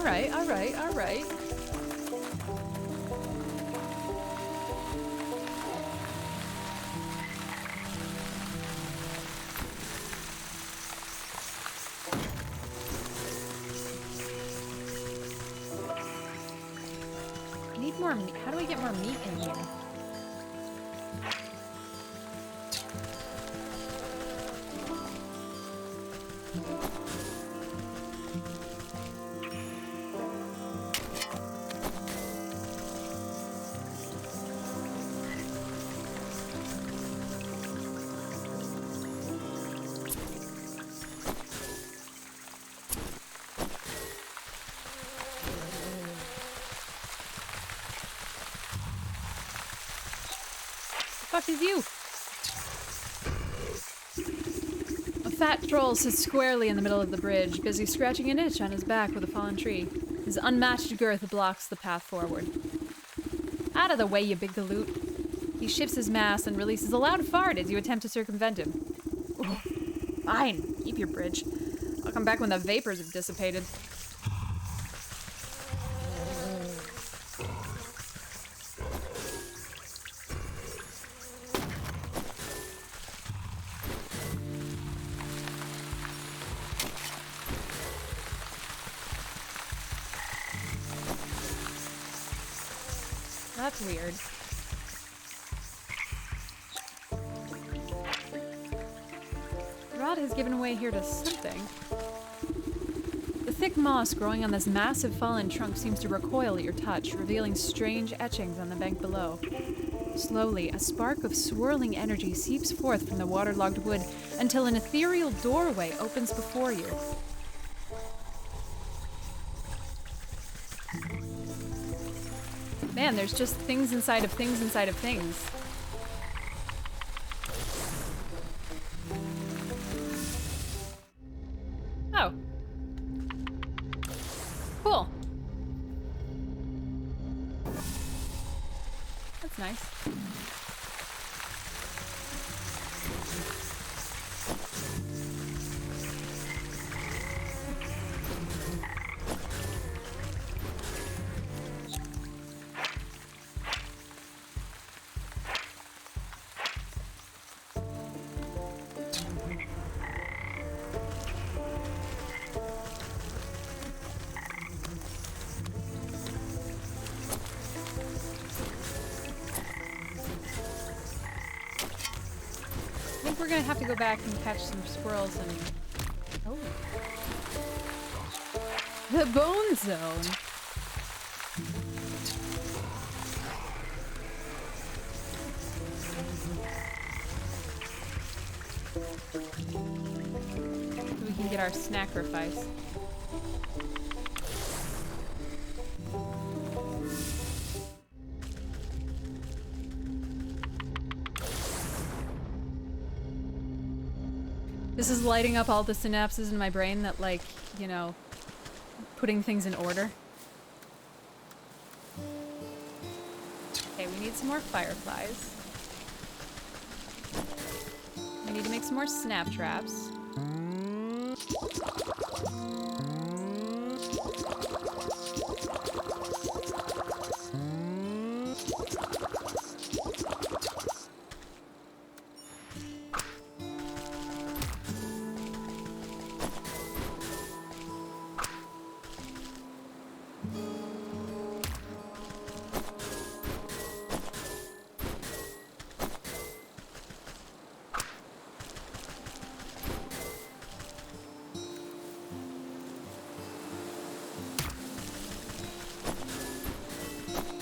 Alright, alright, alright. I need more meat. How do I get more meat in here? Fuck is you? A fat troll sits squarely in the middle of the bridge, busy scratching an itch on his back with a fallen tree. His unmatched girth blocks the path forward. Out of the way, you big galoot. He shifts his mass and releases a loud fart as you attempt to circumvent him. Oh, fine, keep your bridge. I'll come back when the vapors have dissipated. That's weird. Rot has given way here to something. The thick moss growing on this massive fallen trunk seems to recoil at your touch, revealing strange etchings on the bank below. Slowly, a spark of swirling energy seeps forth from the waterlogged wood until an ethereal doorway opens before you. Man, there's just things inside of things inside of things. Oh. Cool. That's nice. I think we're gonna have to go back and catch some squirrels and... Oh. The Bone Zone. So we can get our sacrifice. This is lighting up all the synapses in my brain that, like, you know, putting things in order. Okay, we need some more fireflies. We need to make some more snap traps.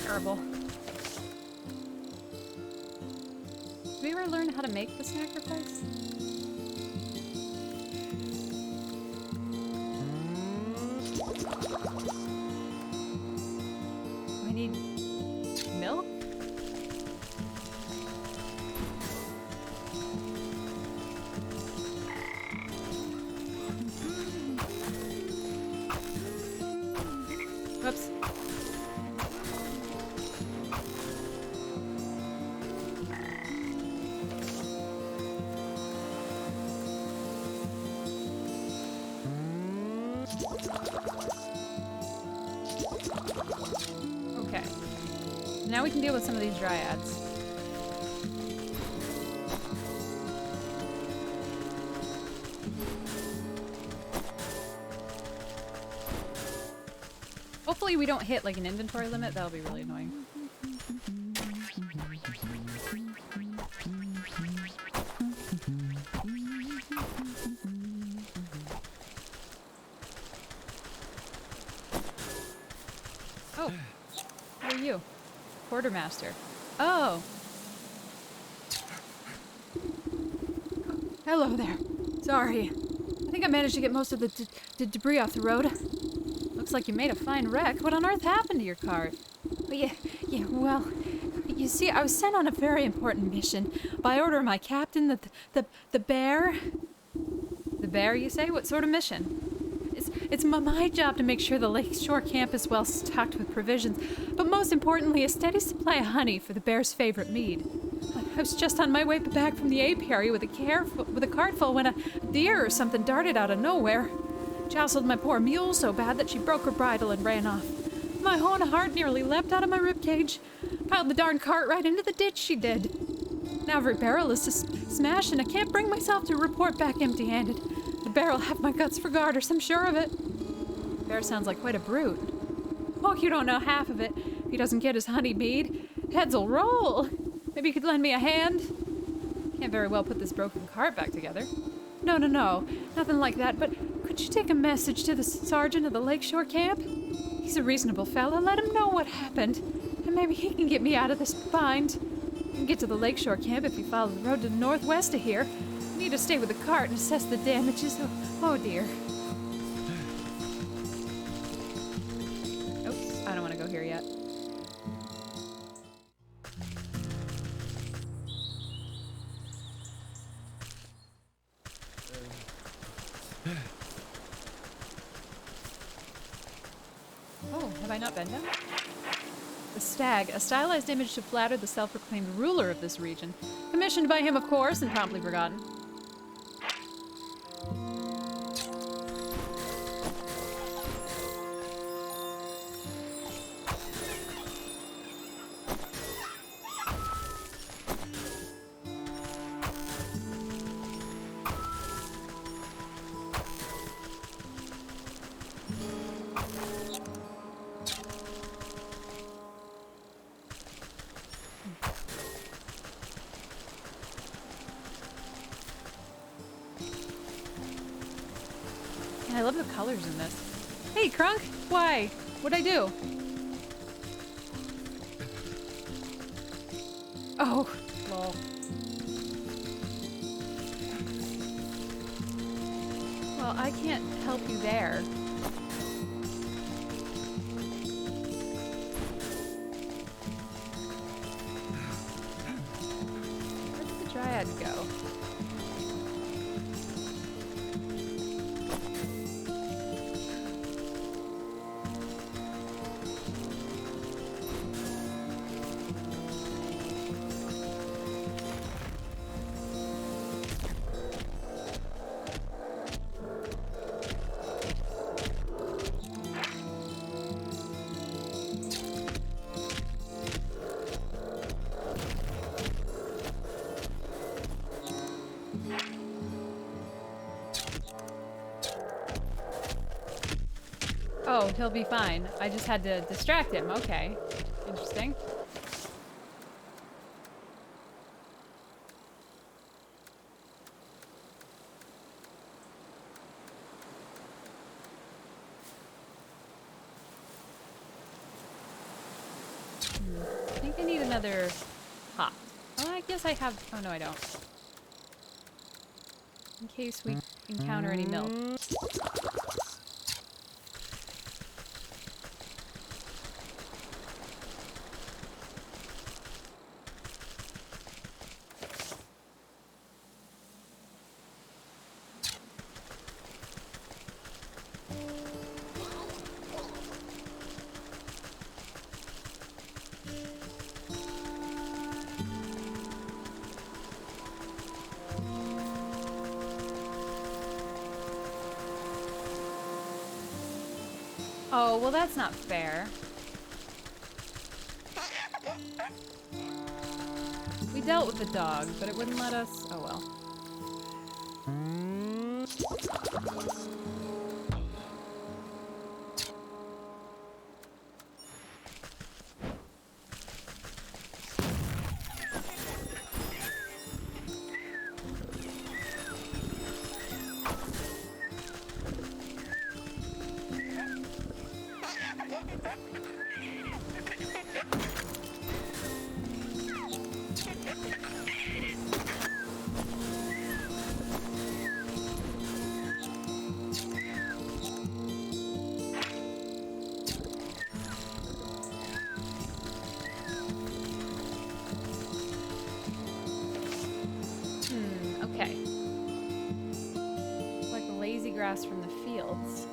Terrible. Did we ever learn how to make the sacrifice? I need milk? Whoops. Now we can deal with some of these dryads. Hopefully we don't hit like an inventory limit. That'll be really annoying. Oh, who are you? Quartermaster. Oh. Hello there. Sorry. I think I managed to get most of the debris off the road. Looks like you made a fine wreck. What on earth happened to your cart? Well, you see, I was sent on a very important mission by order of my captain, the bear. The bear, you say? What sort of mission? It's my job to make sure the lakeshore camp is well stocked with provisions, but most importantly, a steady supply of honey for the bear's favorite mead. I was just on my way back from the apiary with a cart full when a deer or something darted out of nowhere. Jostled my poor mule so bad that she broke her bridle and ran off. My own heart nearly leapt out of my ribcage. Piled the darn cart right into the ditch, she did. Now every barrel is smashed and I can't bring myself to report back empty-handed. The bear will have my guts for garters, I'm sure of it. Bear sounds like quite a brute. Oh, you don't know half of it. If he doesn't get his honey mead, heads'll roll. Maybe you could lend me a hand? Can't very well put this broken cart back together. No. Nothing like that, but could you take a message to the sergeant of the lakeshore camp? He's a reasonable fellow. Let him know what happened. And maybe he can get me out of this bind. You can get to the lakeshore camp if you follow the road to the northwest of here. You need to stay with the cart and assess the damages. Oh dear. Oops, I don't want to go here yet. Oh, have I not been down? The stag, a stylized image to flatter the self-proclaimed ruler of this region. Commissioned by him, of course, and promptly forgotten. I love the colors in this. Hey, Crunk! Why? What'd I do? Oh, lol. Well, I can't help you there. Where did the dryad go? Oh, he'll be fine. I just had to distract him. Okay. Interesting. I think I need another hop. Oh, I guess I have... Oh, no, I don't. In case we encounter any milk. Oh, well, that's not fair. We dealt with the dog, but it wouldn't let us. Oh well. Okay. Like the lazy grass from the fields.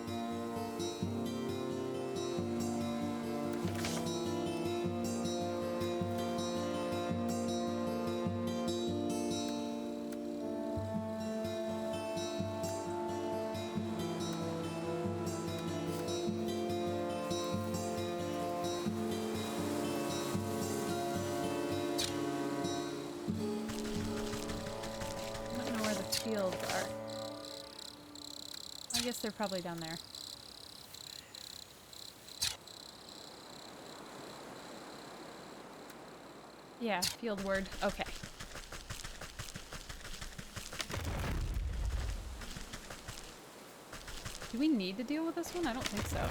I don't know where the fields are. I guess they're probably down there. Yeah, field word. Okay. Do we need to deal with this one? I don't think so.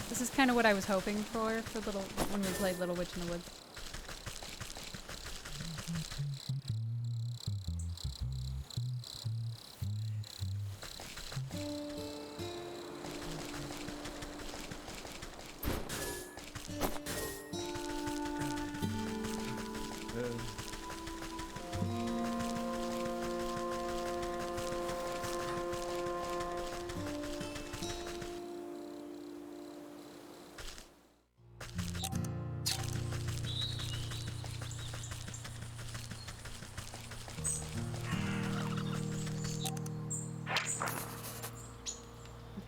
This is kind of what I was hoping for little when we played Little Witch in the Woods.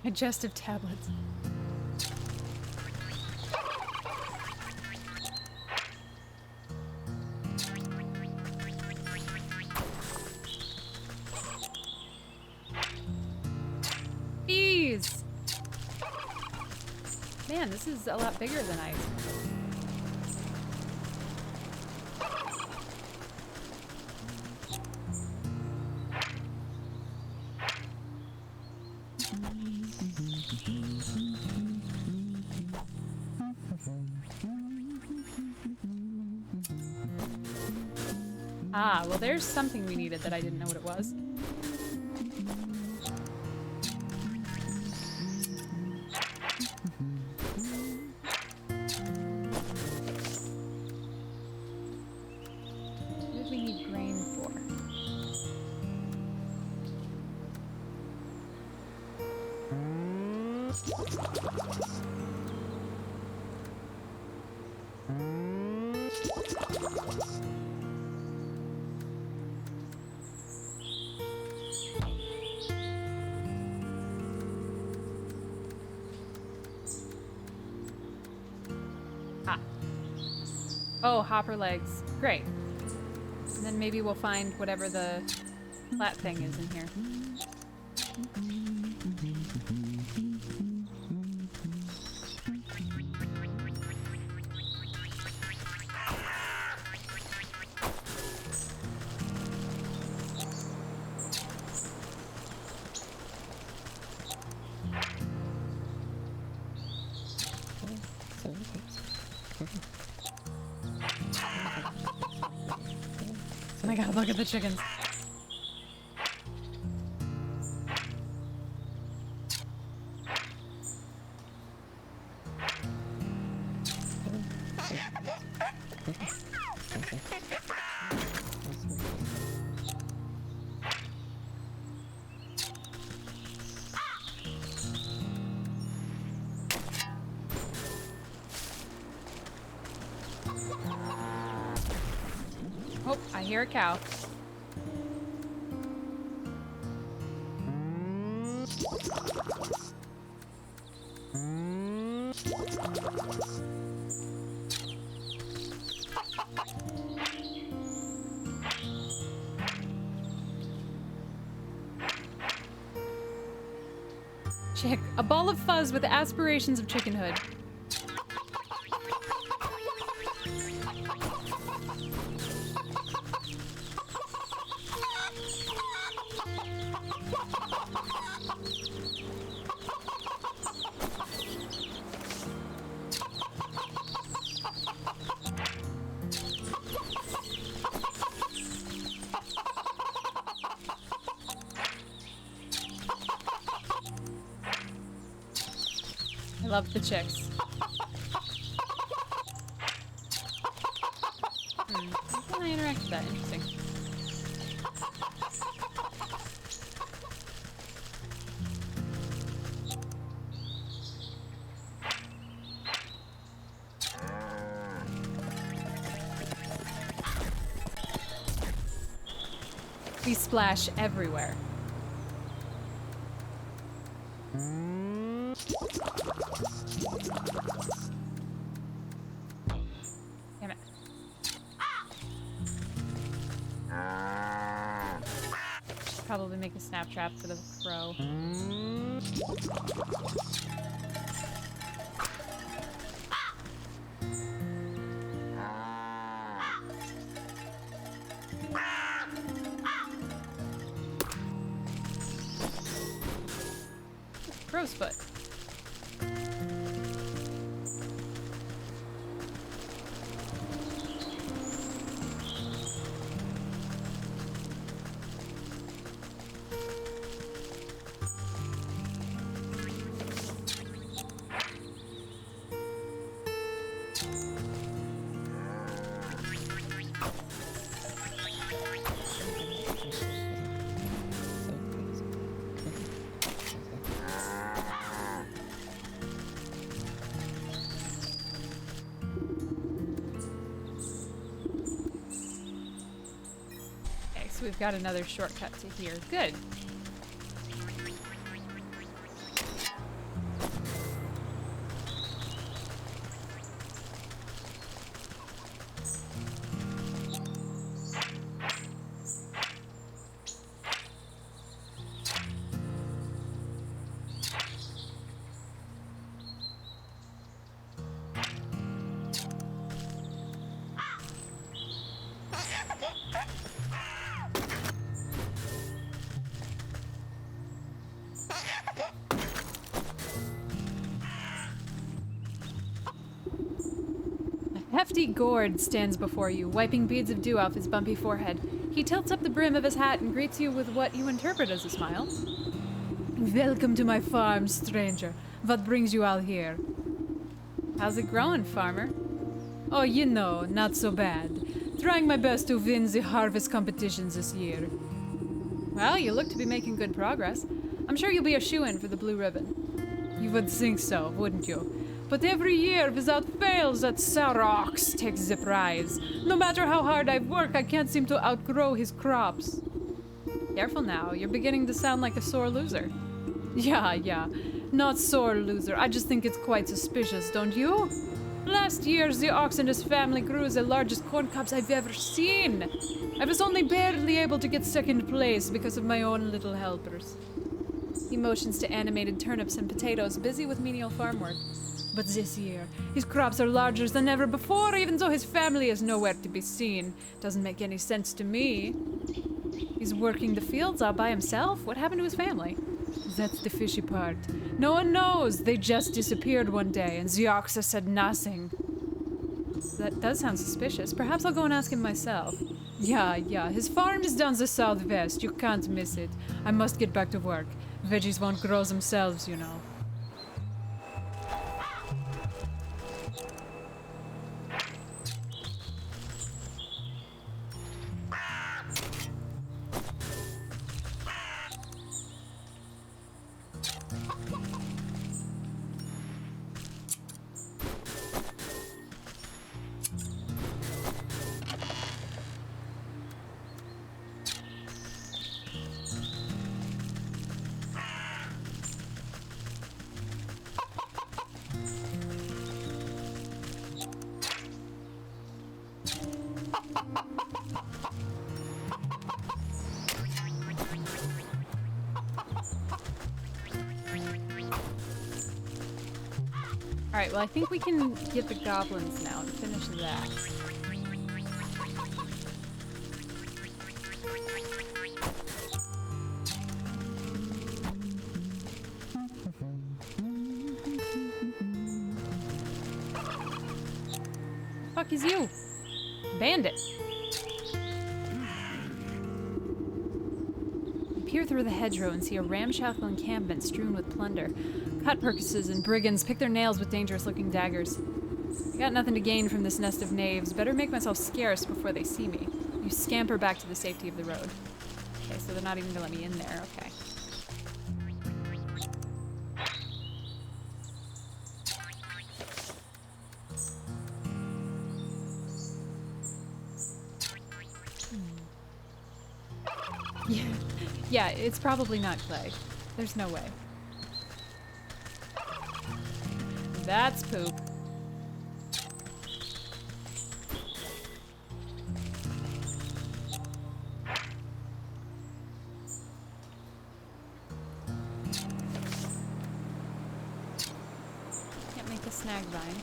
Digestive tablets. Bees! Man, this is a lot bigger than I expected. Ah, well there's something we needed that I didn't know what it was. What did we need grain for? Ah. Oh, hopper legs. Great. And then maybe we'll find whatever the flat thing is in here. Oh my god, look at the chickens. Oh, I hear a cow. Chick, a ball of fuzz with aspirations of chickenhood. I love the chicks. How can I interact with that? Interesting. We splash everywhere. Damn it. Should probably make a snap trap for the crow. Crow's foot. So we've got another shortcut to here. Good. Hefty Gord stands before you, wiping beads of dew off his bumpy forehead. He tilts up the brim of his hat and greets you with what you interpret as a smile. Welcome to my farm, stranger. What brings you all here? How's it growing, farmer? Oh, you know, not so bad. Trying my best to win the harvest competitions this year. Well, you look to be making good progress. I'm sure you'll be a shoo-in for the blue ribbon. You would think so, wouldn't you? But every year, without fail, that sour ox takes the prize. No matter how hard I work, I can't seem to outgrow his crops. Careful now, you're beginning to sound like a sore loser. Yeah, not sore loser. I just think it's quite suspicious, don't you? Last year, the ox and his family grew the largest corn cobs I've ever seen. I was only barely able to get second place because of my own little helpers. He motions to animated turnips and potatoes, busy with menial farm work. But this year, his crops are larger than ever before, even though his family is nowhere to be seen. Doesn't make any sense to me. He's working the fields all by himself? What happened to his family? That's the fishy part. No one knows. They just disappeared one day, and the ox has said nothing. That does sound suspicious. Perhaps I'll go and ask him myself. Yeah, his farm is down the southwest. You can't miss it. I must get back to work. Veggies won't grow themselves, you know. Alright, well I think we can get the goblins now and finish that. Fuck is you? Bandit. You peer through the hedgerow and see a ramshackle encampment strewn with plunder. Cut purchases and brigands pick their nails with dangerous-looking daggers. I got nothing to gain from this nest of knaves. Better make myself scarce before they see me. You scamper back to the safety of the road. Okay, so they're not even gonna let me in there. Okay. Yeah, it's probably not clay. There's no way. That's poop. Can't make a snag vine.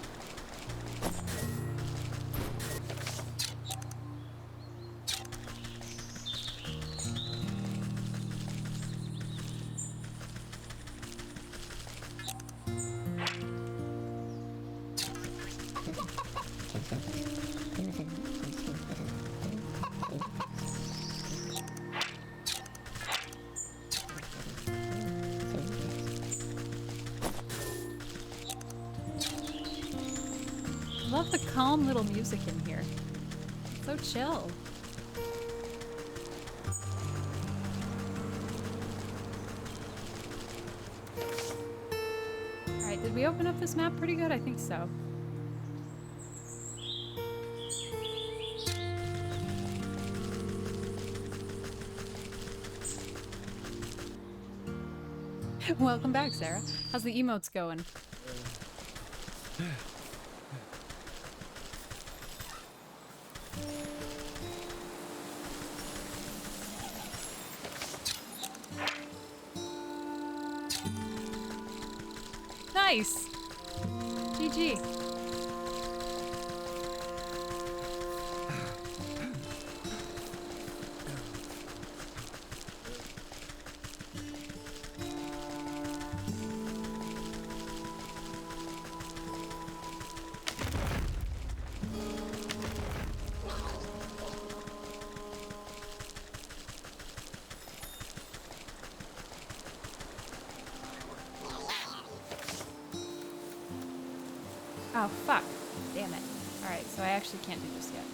I love the calm little music in here. It's so chill. Alright, did we open up this map pretty good? I think so. Welcome back, Sarah. How's the emotes going? Nice! GG. Oh, fuck. Damn it. Alright, so I actually can't do this yet.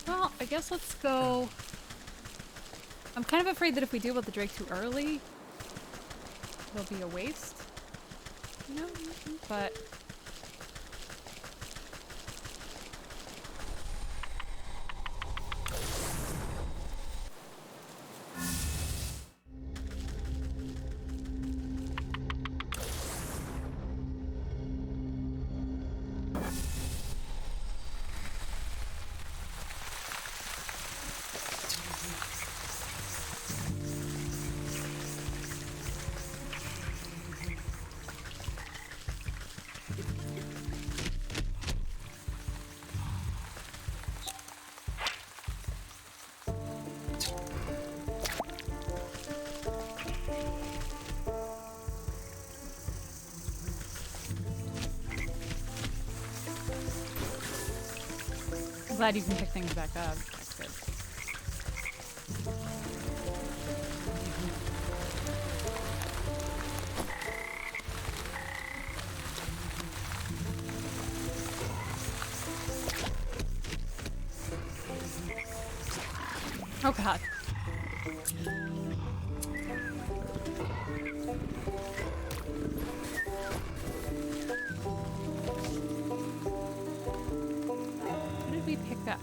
Well, I guess let's go... I'm kind of afraid that if we deal with the Drake too early, it'll be a waste. You know? But... glad you can pick things back up. That's good. Oh god. What did we pick up?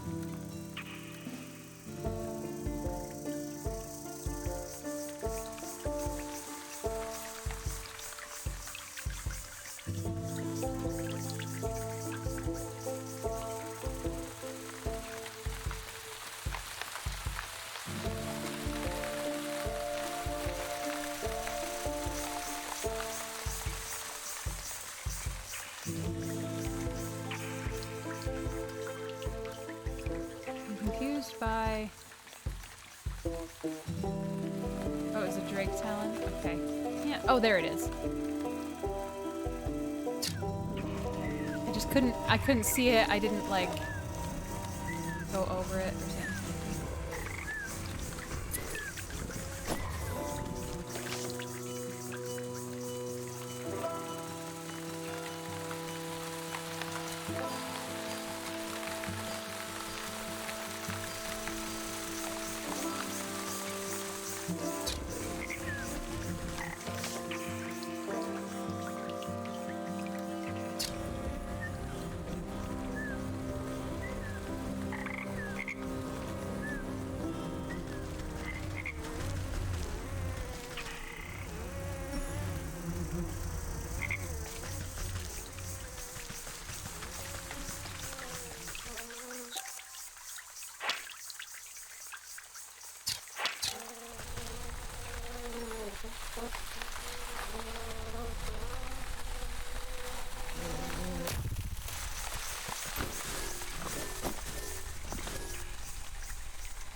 I'm confused by... Oh, is it Drake Talon? Okay. Yeah. Oh, there it is. I couldn't see it. I didn't, like, go over it or something.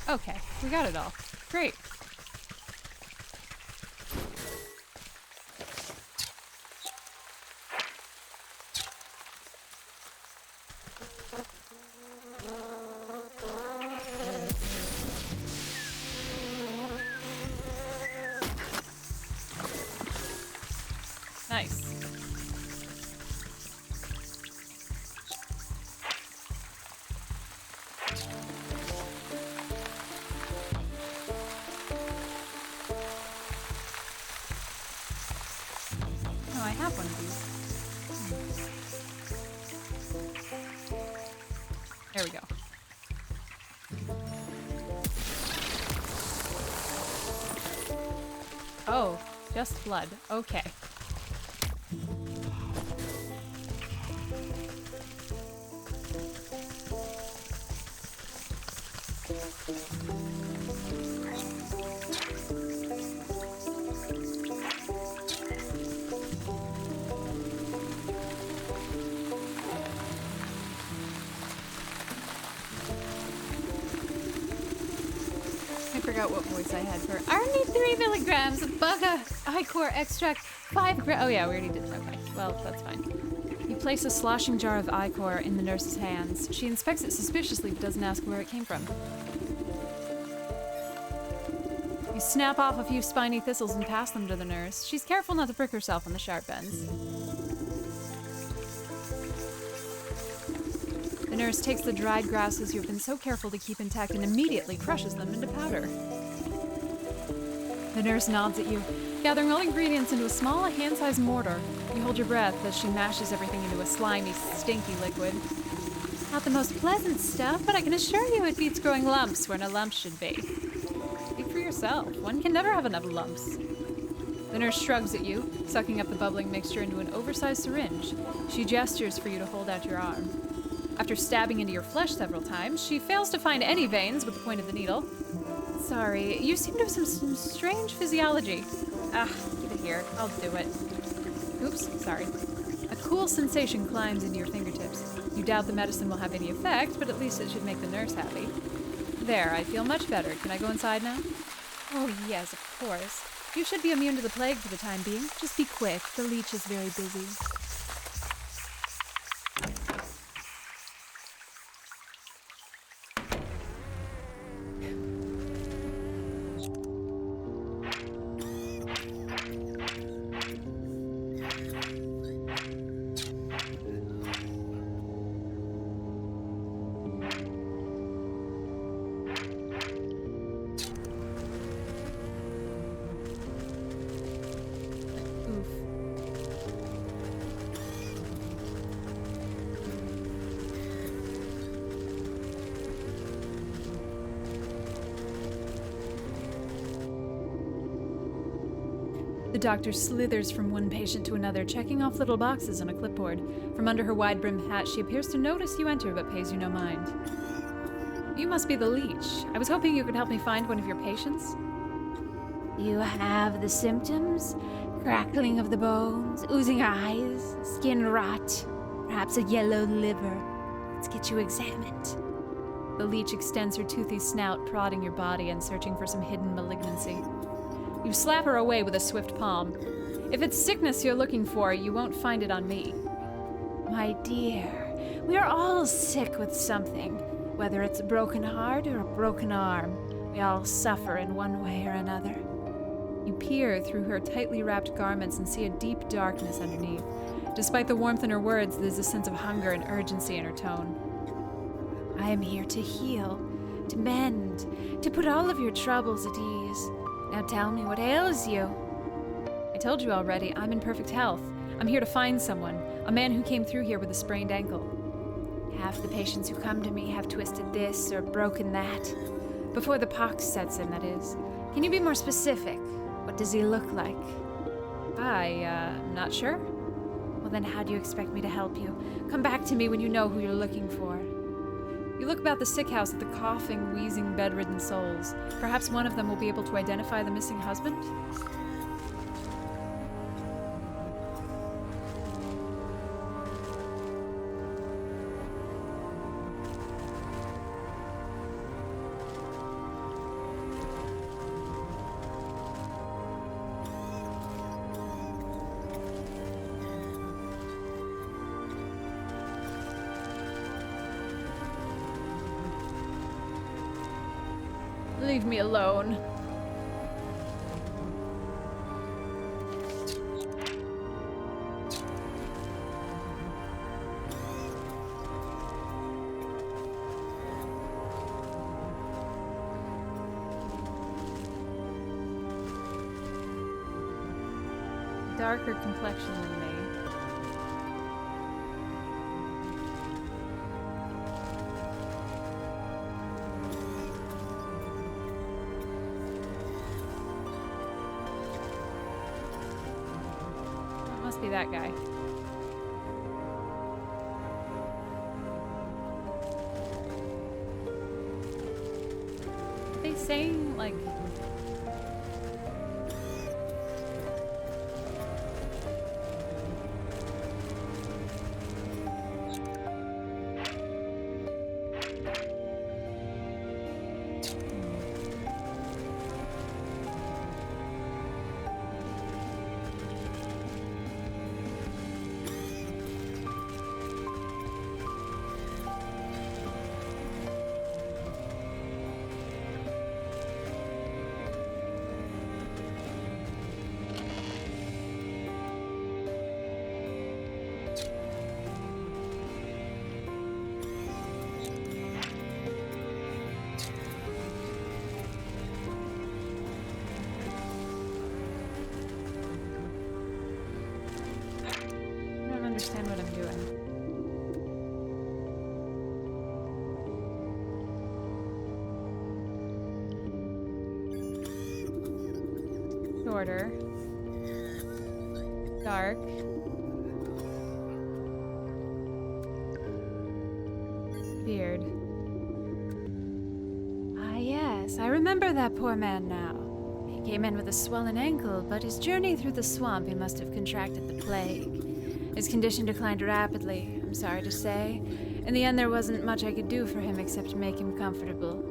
Okay, we got it all. Great. Nice. Oh, I have one of these. There we go. Oh, just blood. Okay. I forgot what voice I had for. I need 3 milligrams of bugger ichor extract. 5 grams. Oh yeah, we already did. Okay, well that's fine. You place a sloshing jar of ichor in the nurse's hands. She inspects it suspiciously but doesn't ask where it came from. You snap off a few spiny thistles and pass them to the nurse. She's careful not to prick herself on the sharp ends. The nurse takes the dried grasses you've been so careful to keep intact and immediately crushes them into powder. The nurse nods at you, gathering all ingredients into a small, hand-sized mortar. You hold your breath as she mashes everything into a slimy, stinky liquid. Not the most pleasant stuff, but I can assure you it beats growing lumps where no lumps should be. Speak for yourself. One can never have enough lumps. The nurse shrugs at you, sucking up the bubbling mixture into an oversized syringe. She gestures for you to hold out your arm. After stabbing into your flesh several times, she fails to find any veins with the point of the needle. Sorry, you seem to have some strange physiology. Ah, give it here. I'll do it. Oops, sorry. A cool sensation climbs into your fingertips. You doubt the medicine will have any effect, but at least it should make the nurse happy. There, I feel much better. Can I go inside now? Oh, yes, of course. You should be immune to the plague for the time being. Just be quick. The leech is very busy. The doctor slithers from one patient to another, checking off little boxes on a clipboard. From under her wide-brimmed hat, she appears to notice you enter, but pays you no mind. You must be the leech. I was hoping you could help me find one of your patients. You have the symptoms? Crackling of the bones, oozing eyes, skin rot, perhaps a yellow liver. Let's get you examined. The leech extends her toothy snout, prodding your body and searching for some hidden malignancy. You slap her away with a swift palm. If it's sickness you're looking for, you won't find it on me. My dear, we are all sick with something. Whether it's a broken heart or a broken arm, we all suffer in one way or another. You peer through her tightly wrapped garments and see a deep darkness underneath. Despite the warmth in her words, there's a sense of hunger and urgency in her tone. I am here to heal, to mend, to put all of your troubles at ease. Now tell me what ails you. I told you already, I'm in perfect health. I'm here to find someone, a man who came through here with a sprained ankle. Half the patients who come to me have twisted this or broken that. Before the pox sets in, that is. Can you be more specific? What does he look like? I'm not sure. Well, then how do you expect me to help you? Come back to me when you know who you're looking for. You look about the sick house at the coughing, wheezing, bedridden souls. Perhaps one of them will be able to identify the missing husband? Leave me alone. Darker complexion than me. Must be that guy. Are they saying, like... understand what I'm doing. Shorter. Dark. Beard. Ah, yes, I remember that poor man now. He came in with a swollen ankle, but his journey through the swamp he must have contracted the plague. His condition declined rapidly, I'm sorry to say. In the end, there wasn't much I could do for him except make him comfortable.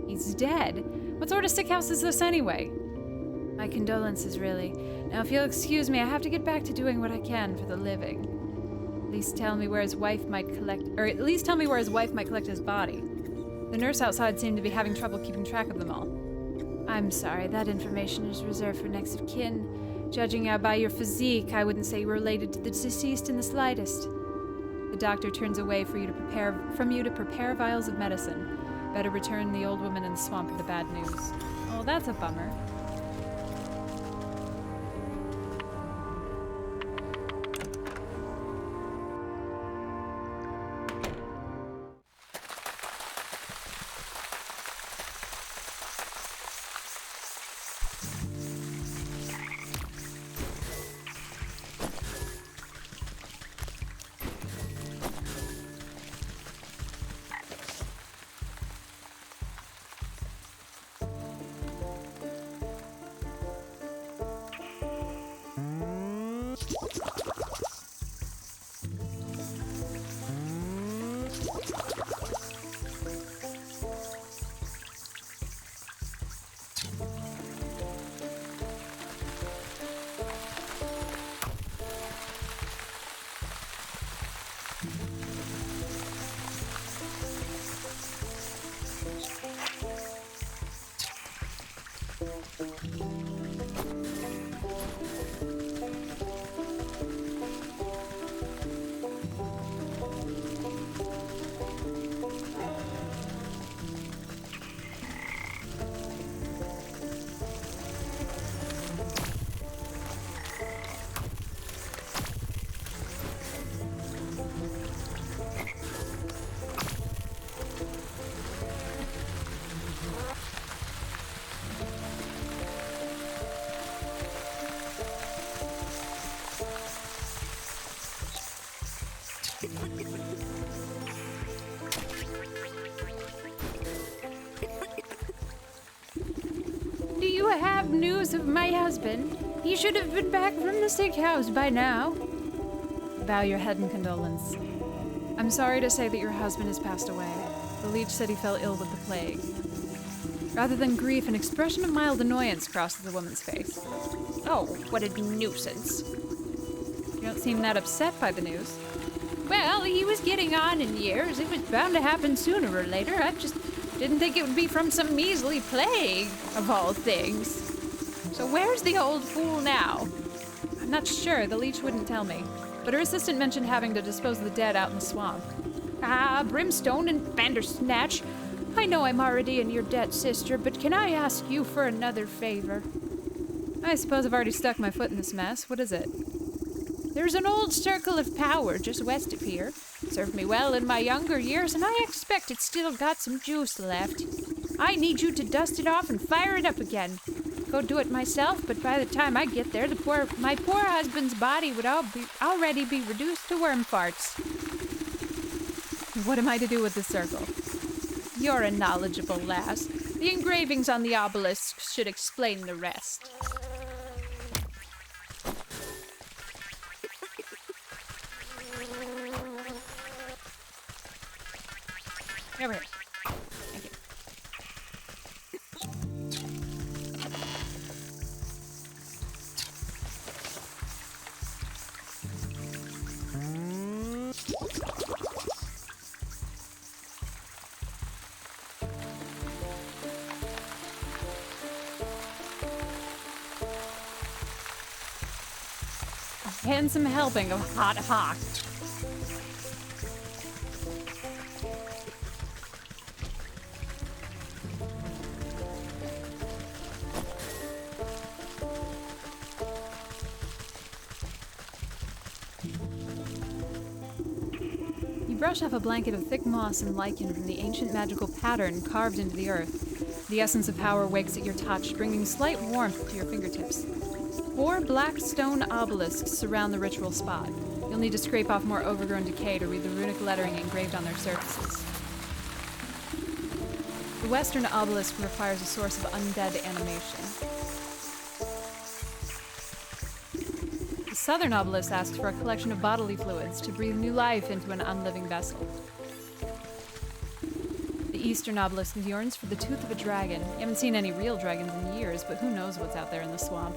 He's dead? What sort of sick house is this anyway? My condolences, really. Now, if you'll excuse me, I have to get back to doing what I can for the living. At least tell me where his wife might collect his body. The nurse outside seemed to be having trouble keeping track of them all. I'm sorry, that information is reserved for next of kin. Judging by your physique, I wouldn't say you were related to the deceased in the slightest. The doctor turns away from you to prepare vials of medicine. Better return the old woman in the swamp with the bad news. Oh, that's a bummer. Do you have news of my husband? He should have been back from the sick house by now. Bow your head in condolence. I'm sorry to say that your husband has passed away. The leech said he fell ill with the plague. Rather than grief, an expression of mild annoyance crosses the woman's face. Oh, what a nuisance. You don't seem that upset by the news. Well, he was getting on in years. It was bound to happen sooner or later. I just didn't think it would be from some measly plague, of all things. So where's the old fool now? I'm not sure. The leech wouldn't tell me. But her assistant mentioned having to dispose of the dead out in the swamp. Ah, Brimstone and Bandersnatch. I know I'm already in your debt, sister, but can I ask you for another favor? I suppose I've already stuck my foot in this mess. What is it? There's an old circle of power just west of here. Served me well in my younger years, and I expect it's still got some juice left. I need you to dust it off and fire it up again. Go do it myself, but by the time I get there, my poor husband's body would already be reduced to worm farts. What am I to do with this circle? You're a knowledgeable lass. The engravings on the obelisks should explain the rest. Over here. Thank you. A handsome helping of hot hock. Brush off a blanket of thick moss and lichen from the ancient magical pattern carved into the earth. The essence of power wakes at your touch, bringing slight warmth to your fingertips. 4 black stone obelisks surround the ritual spot. You'll need to scrape off more overgrown decay to read the runic lettering engraved on their surfaces. The western obelisk requires a source of undead animation. The southern obelisk asks for a collection of bodily fluids to breathe new life into an unliving vessel. The eastern obelisk yearns for the tooth of a dragon. You haven't seen any real dragons in years, but who knows what's out there in the swamp.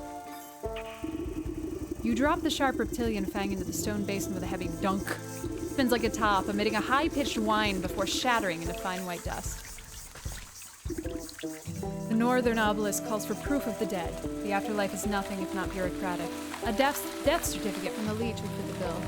You drop the sharp reptilian fang into the stone basin with a heavy dunk. It spins like a top, emitting a high-pitched whine before shattering into fine white dust. The northern obelisk calls for proof of the dead. The afterlife is nothing if not bureaucratic. A death certificate from the leech would fit the bill.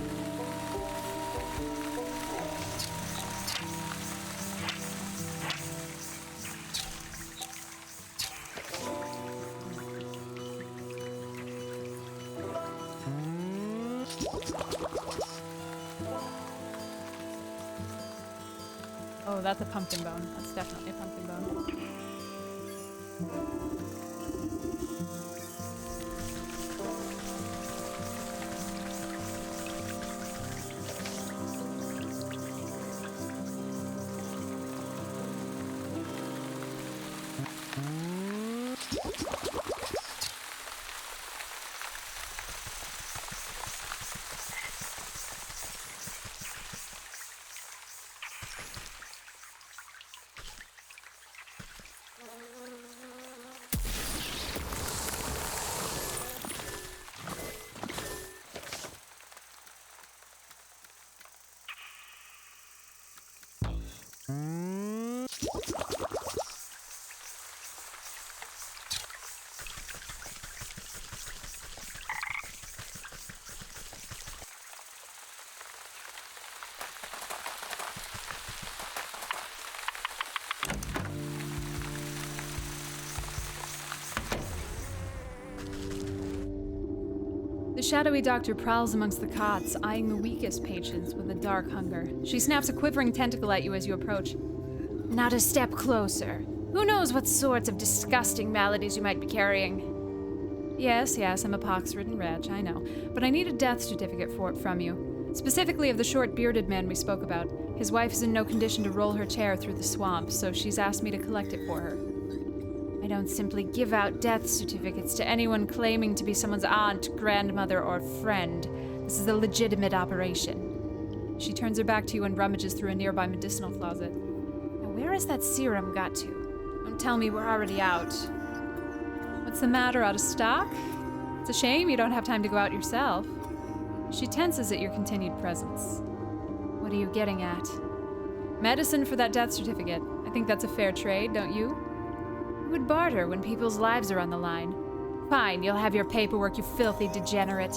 Oh, that's a pumpkin bone. That's definitely a pumpkin bone. The shadowy doctor prowls amongst the cots, eyeing the weakest patients with a dark hunger. She snaps a quivering tentacle at you as you approach. Not a step closer. Who knows what sorts of disgusting maladies you might be carrying? Yes, I'm a pox-ridden wretch, I know. But I need a death certificate from you. Specifically of the short bearded man we spoke about. His wife is in no condition to roll her chair through the swamp, so she's asked me to collect it for her. I don't simply give out death certificates to anyone claiming to be someone's aunt, grandmother, or friend. This is a legitimate operation. She turns her back to you and rummages through a nearby medicinal closet. Now, where has that serum got to? Don't tell me we're already out. What's the matter, out of stock? It's a shame you don't have time to go out yourself. She tenses at your continued presence. What are you getting at? Medicine for that death certificate. I think that's a fair trade, don't you? Who would barter when people's lives are on the line? Fine, you'll have your paperwork, you filthy degenerate.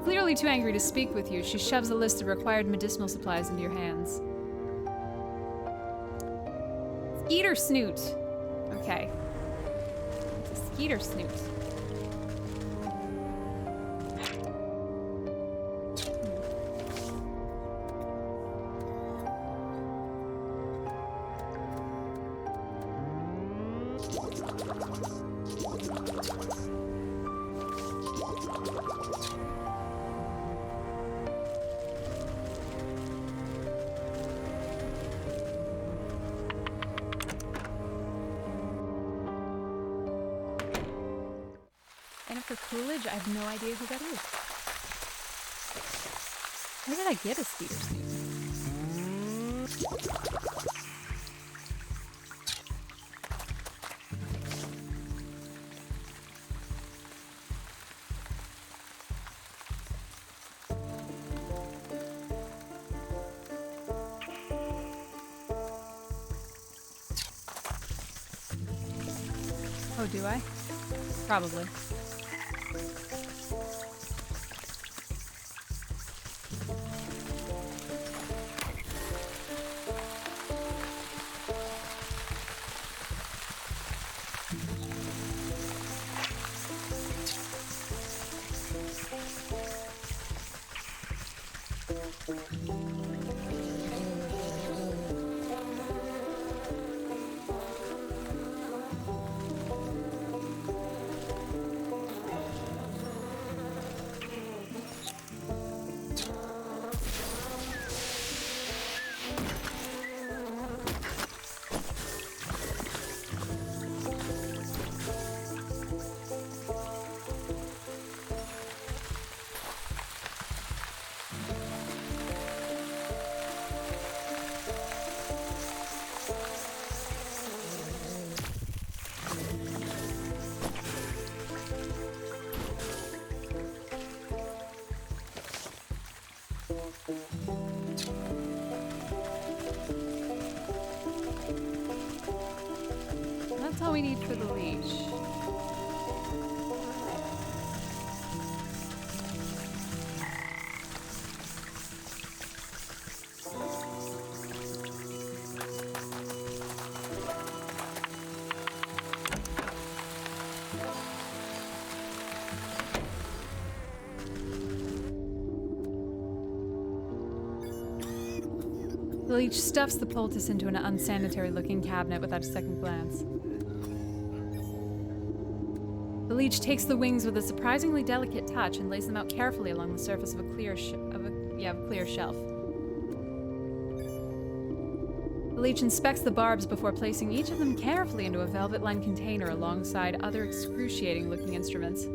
Clearly too angry to speak with you, she shoves a list of required medicinal supplies into your hands. Skeeter snoot. Okay. It's a skeeter snoot. Jennifer Coolidge? I have no idea who that is. Where did I get a skeeter snoot? Oh, do I? Probably. That's all we need for the leash. The leech stuffs the poultice into an unsanitary-looking cabinet without a second glance. The leech takes the wings with a surprisingly delicate touch and lays them out carefully along the surface of a clear shelf. The leech inspects the barbs before placing each of them carefully into a velvet-lined container alongside other excruciating-looking instruments.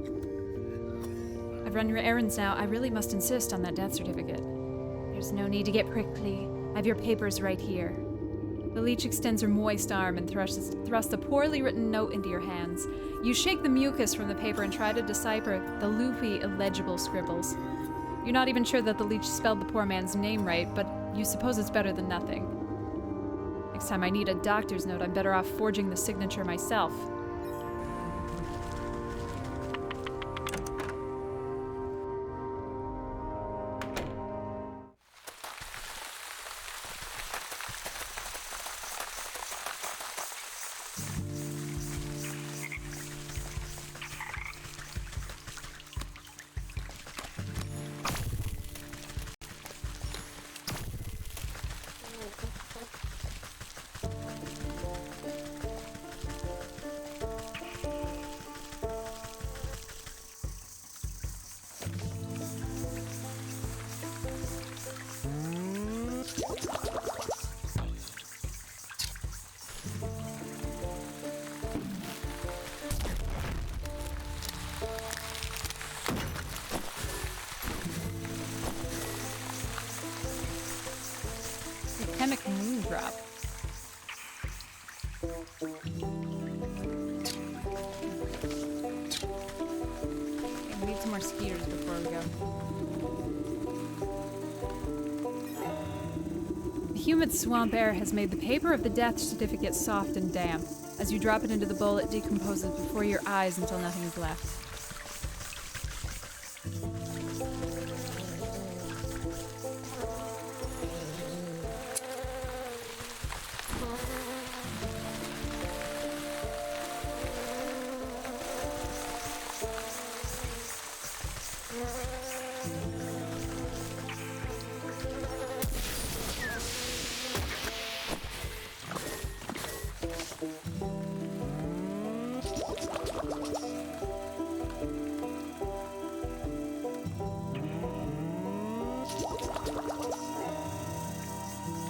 I've run your errands now. I really must insist on that death certificate. There's no need to get prickly. I have your papers right here. The leech extends her moist arm and thrusts a poorly written note into your hands. You shake the mucus from the paper and try to decipher the loopy, illegible scribbles. You're not even sure that the leech spelled the poor man's name right, but you suppose it's better than nothing. Next time I need a doctor's note, I'm better off forging the signature myself. Chemic moon drop. Okay, we need some more skeeters before we go. The humid swamp air has made the paper of the death certificate soft and damp. As you drop it into the bowl, it decomposes before your eyes until nothing is left.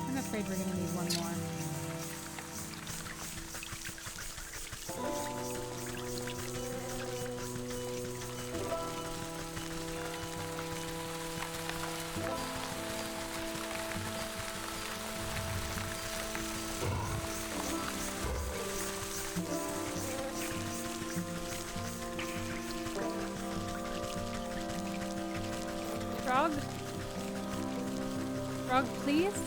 I'm afraid we're gonna need one more. Frog? Frog, please?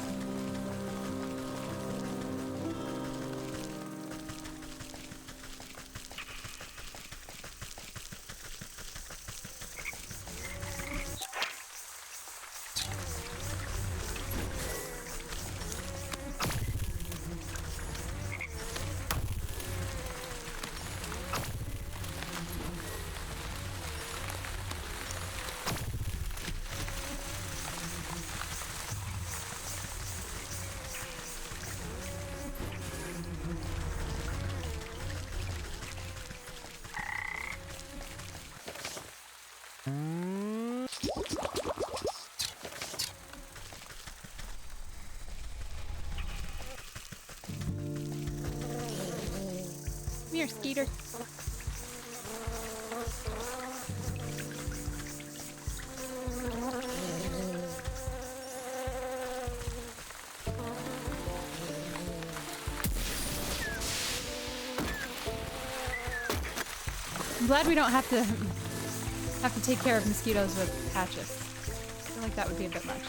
Come here, Skeeter. I'm glad we don't have to take care of mosquitoes with patches. I feel like that would be a bit much.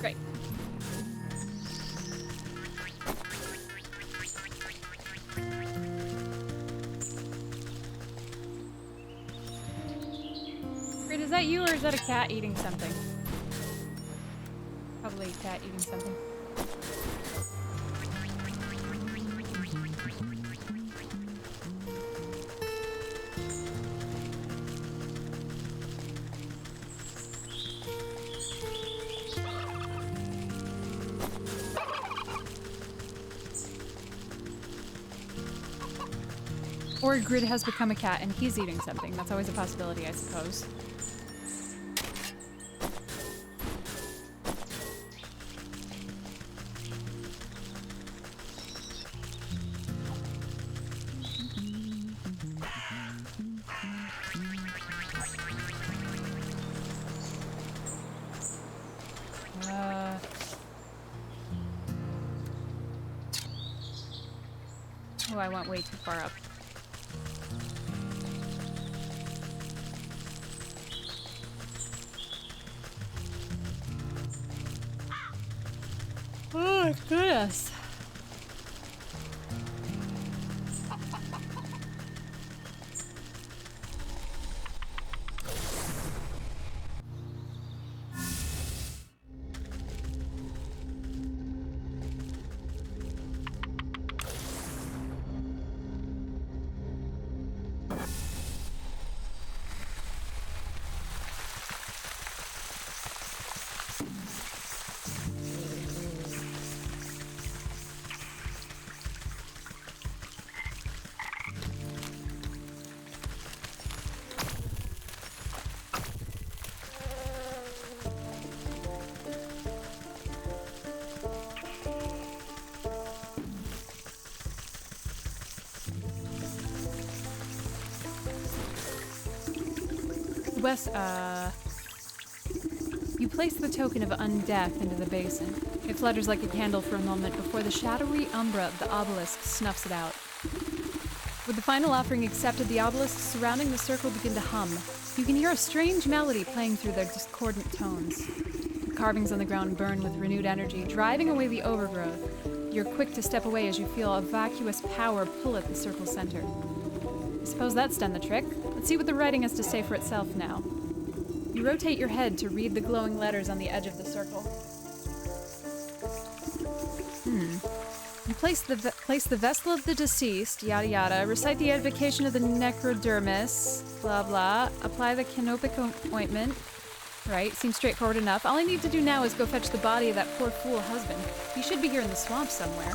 Great. Grid, is that you or is that a cat eating something? Probably a cat eating something. Or Grid has become a cat and he's eating something. That's always a possibility, I suppose. Oh, I went way too far up. Oh my goodness. Wes, you place the token of undeath into the basin. It flutters like a candle for a moment before the shadowy umbra of the obelisk snuffs it out. With the final offering accepted, the obelisks surrounding the circle begin to hum. You can hear a strange melody playing through their discordant tones. The carvings on the ground burn with renewed energy, driving away the overgrowth. You're quick to step away as you feel a vacuous power pull at the circle's center. I suppose that's done the trick. Let's see what the writing has to say for itself now. You rotate your head to read the glowing letters on the edge of the circle. You place the vessel of the deceased, yada yada, recite the edification of the necrodermis, blah blah, apply the canopic ointment. Right, seems straightforward enough. All I need to do now is go fetch the body of that poor fool husband. He should be here in the swamp somewhere.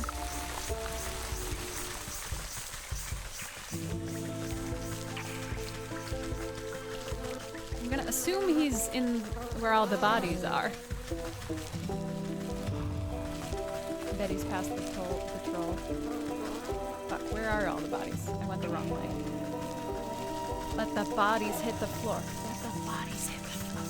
I'm gonna assume he's in where all the bodies are. I bet he's past the patrol. Fuck, where are all the bodies? I went the wrong way. Let the bodies hit the floor. Let the bodies hit the floor.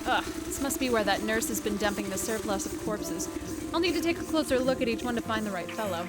Ugh, this must be where that nurse has been dumping the surplus of corpses. I'll need to take a closer look at each one to find the right fellow.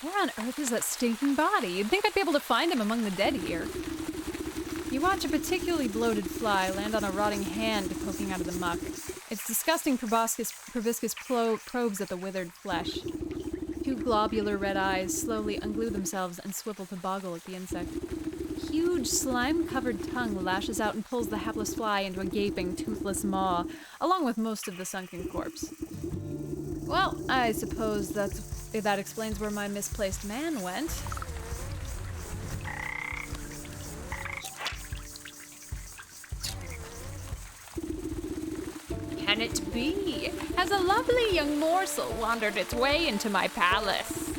Where on earth is that stinking body? You'd think I'd be able to find him among the dead here. You watch a particularly bloated fly land on a rotting hand poking out of the muck. Its disgusting proboscis probes at the withered flesh. Two globular red eyes slowly unglue themselves and swivel to boggle at the insect. A huge slime-covered tongue lashes out and pulls the hapless fly into a gaping, toothless maw, along with most of the sunken corpse. Well, I suppose that explains where my misplaced man went. Can it be? Has a lovely young morsel wandered its way into my palace?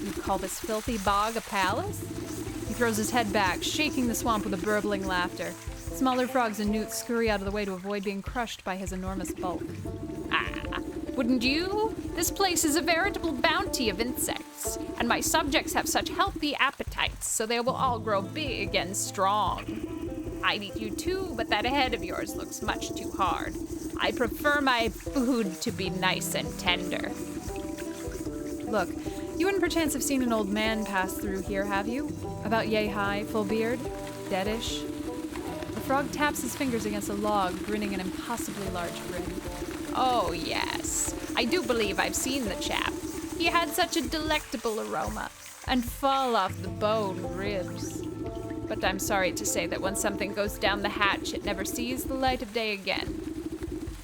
You call this filthy bog a palace? He throws his head back, shaking the swamp with a burbling laughter. Smaller frogs and newts scurry out of the way to avoid being crushed by his enormous bulk. Wouldn't you? This place is a veritable bounty of insects, and my subjects have such healthy appetites, so they will all grow big and strong. I'd eat you too, but that head of yours looks much too hard. I prefer my food to be nice and tender. Look, you wouldn't perchance have seen an old man pass through here, have you? About yay high, full beard, deadish. The frog taps his fingers against a log, grinning an impossibly large grin. Oh, yes. I do believe I've seen the chap. He had such a delectable aroma, and fall off the bone ribs. But I'm sorry to say that when something goes down the hatch, it never sees the light of day again.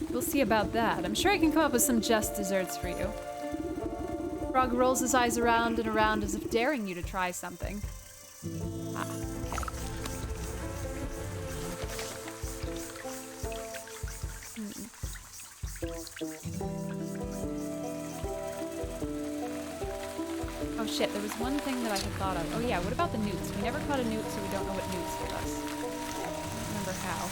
We'll see about that. I'm sure I can come up with some just desserts for you. Frog rolls his eyes around and around as if daring you to try something. Okay. Oh shit, there was one thing that I had thought of. Oh yeah, what about the newts? We never caught a newt, so we don't know what newts give us. I don't remember how.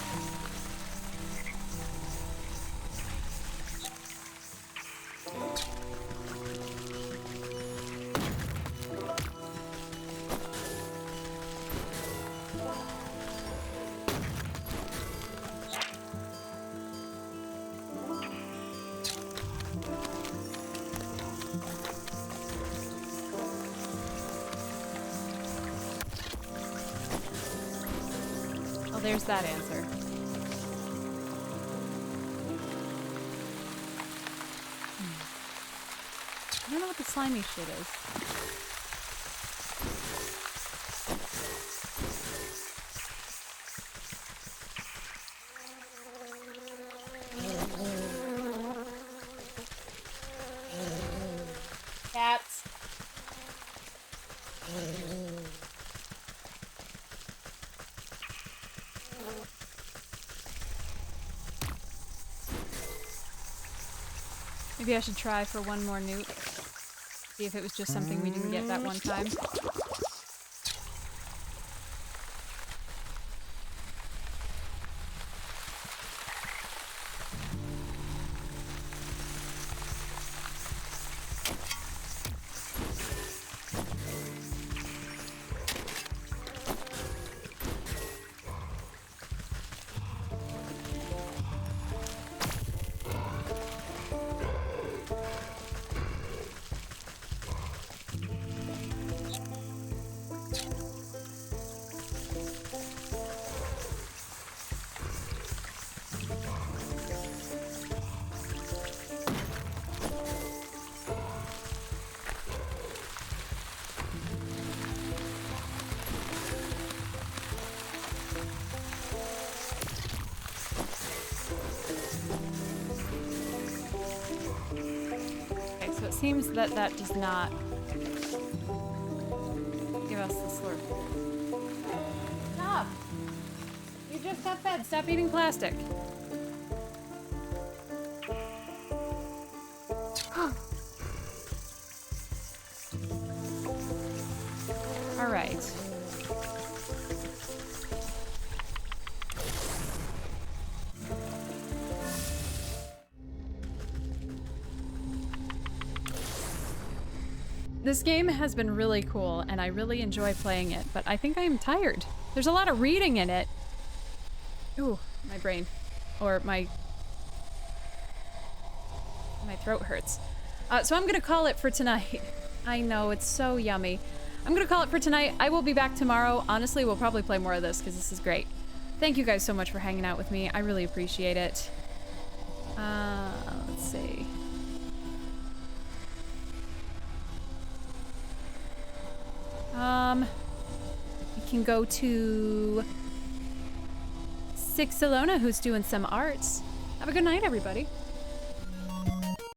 There's that answer. I don't know what the slimy shit is. Cats. Maybe I should try for one more newt. See if it was just something we didn't get that one time. So it seems that that does not give us the slurp. Stop! You just got fed. Stop eating plastic. All right. This game has been really cool, and I really enjoy playing it, but I think I am tired. There's a lot of reading in it. Ooh, my brain. Or my throat hurts. So I'm gonna call it for tonight. I know, it's so yummy. I'm gonna call it for tonight. I will be back tomorrow. Honestly, we'll probably play more of this, because this is great. Thank you guys so much for hanging out with me. I really appreciate it. Let's see. We can go to Sixalona, who's doing some arts. Have a good night, everybody.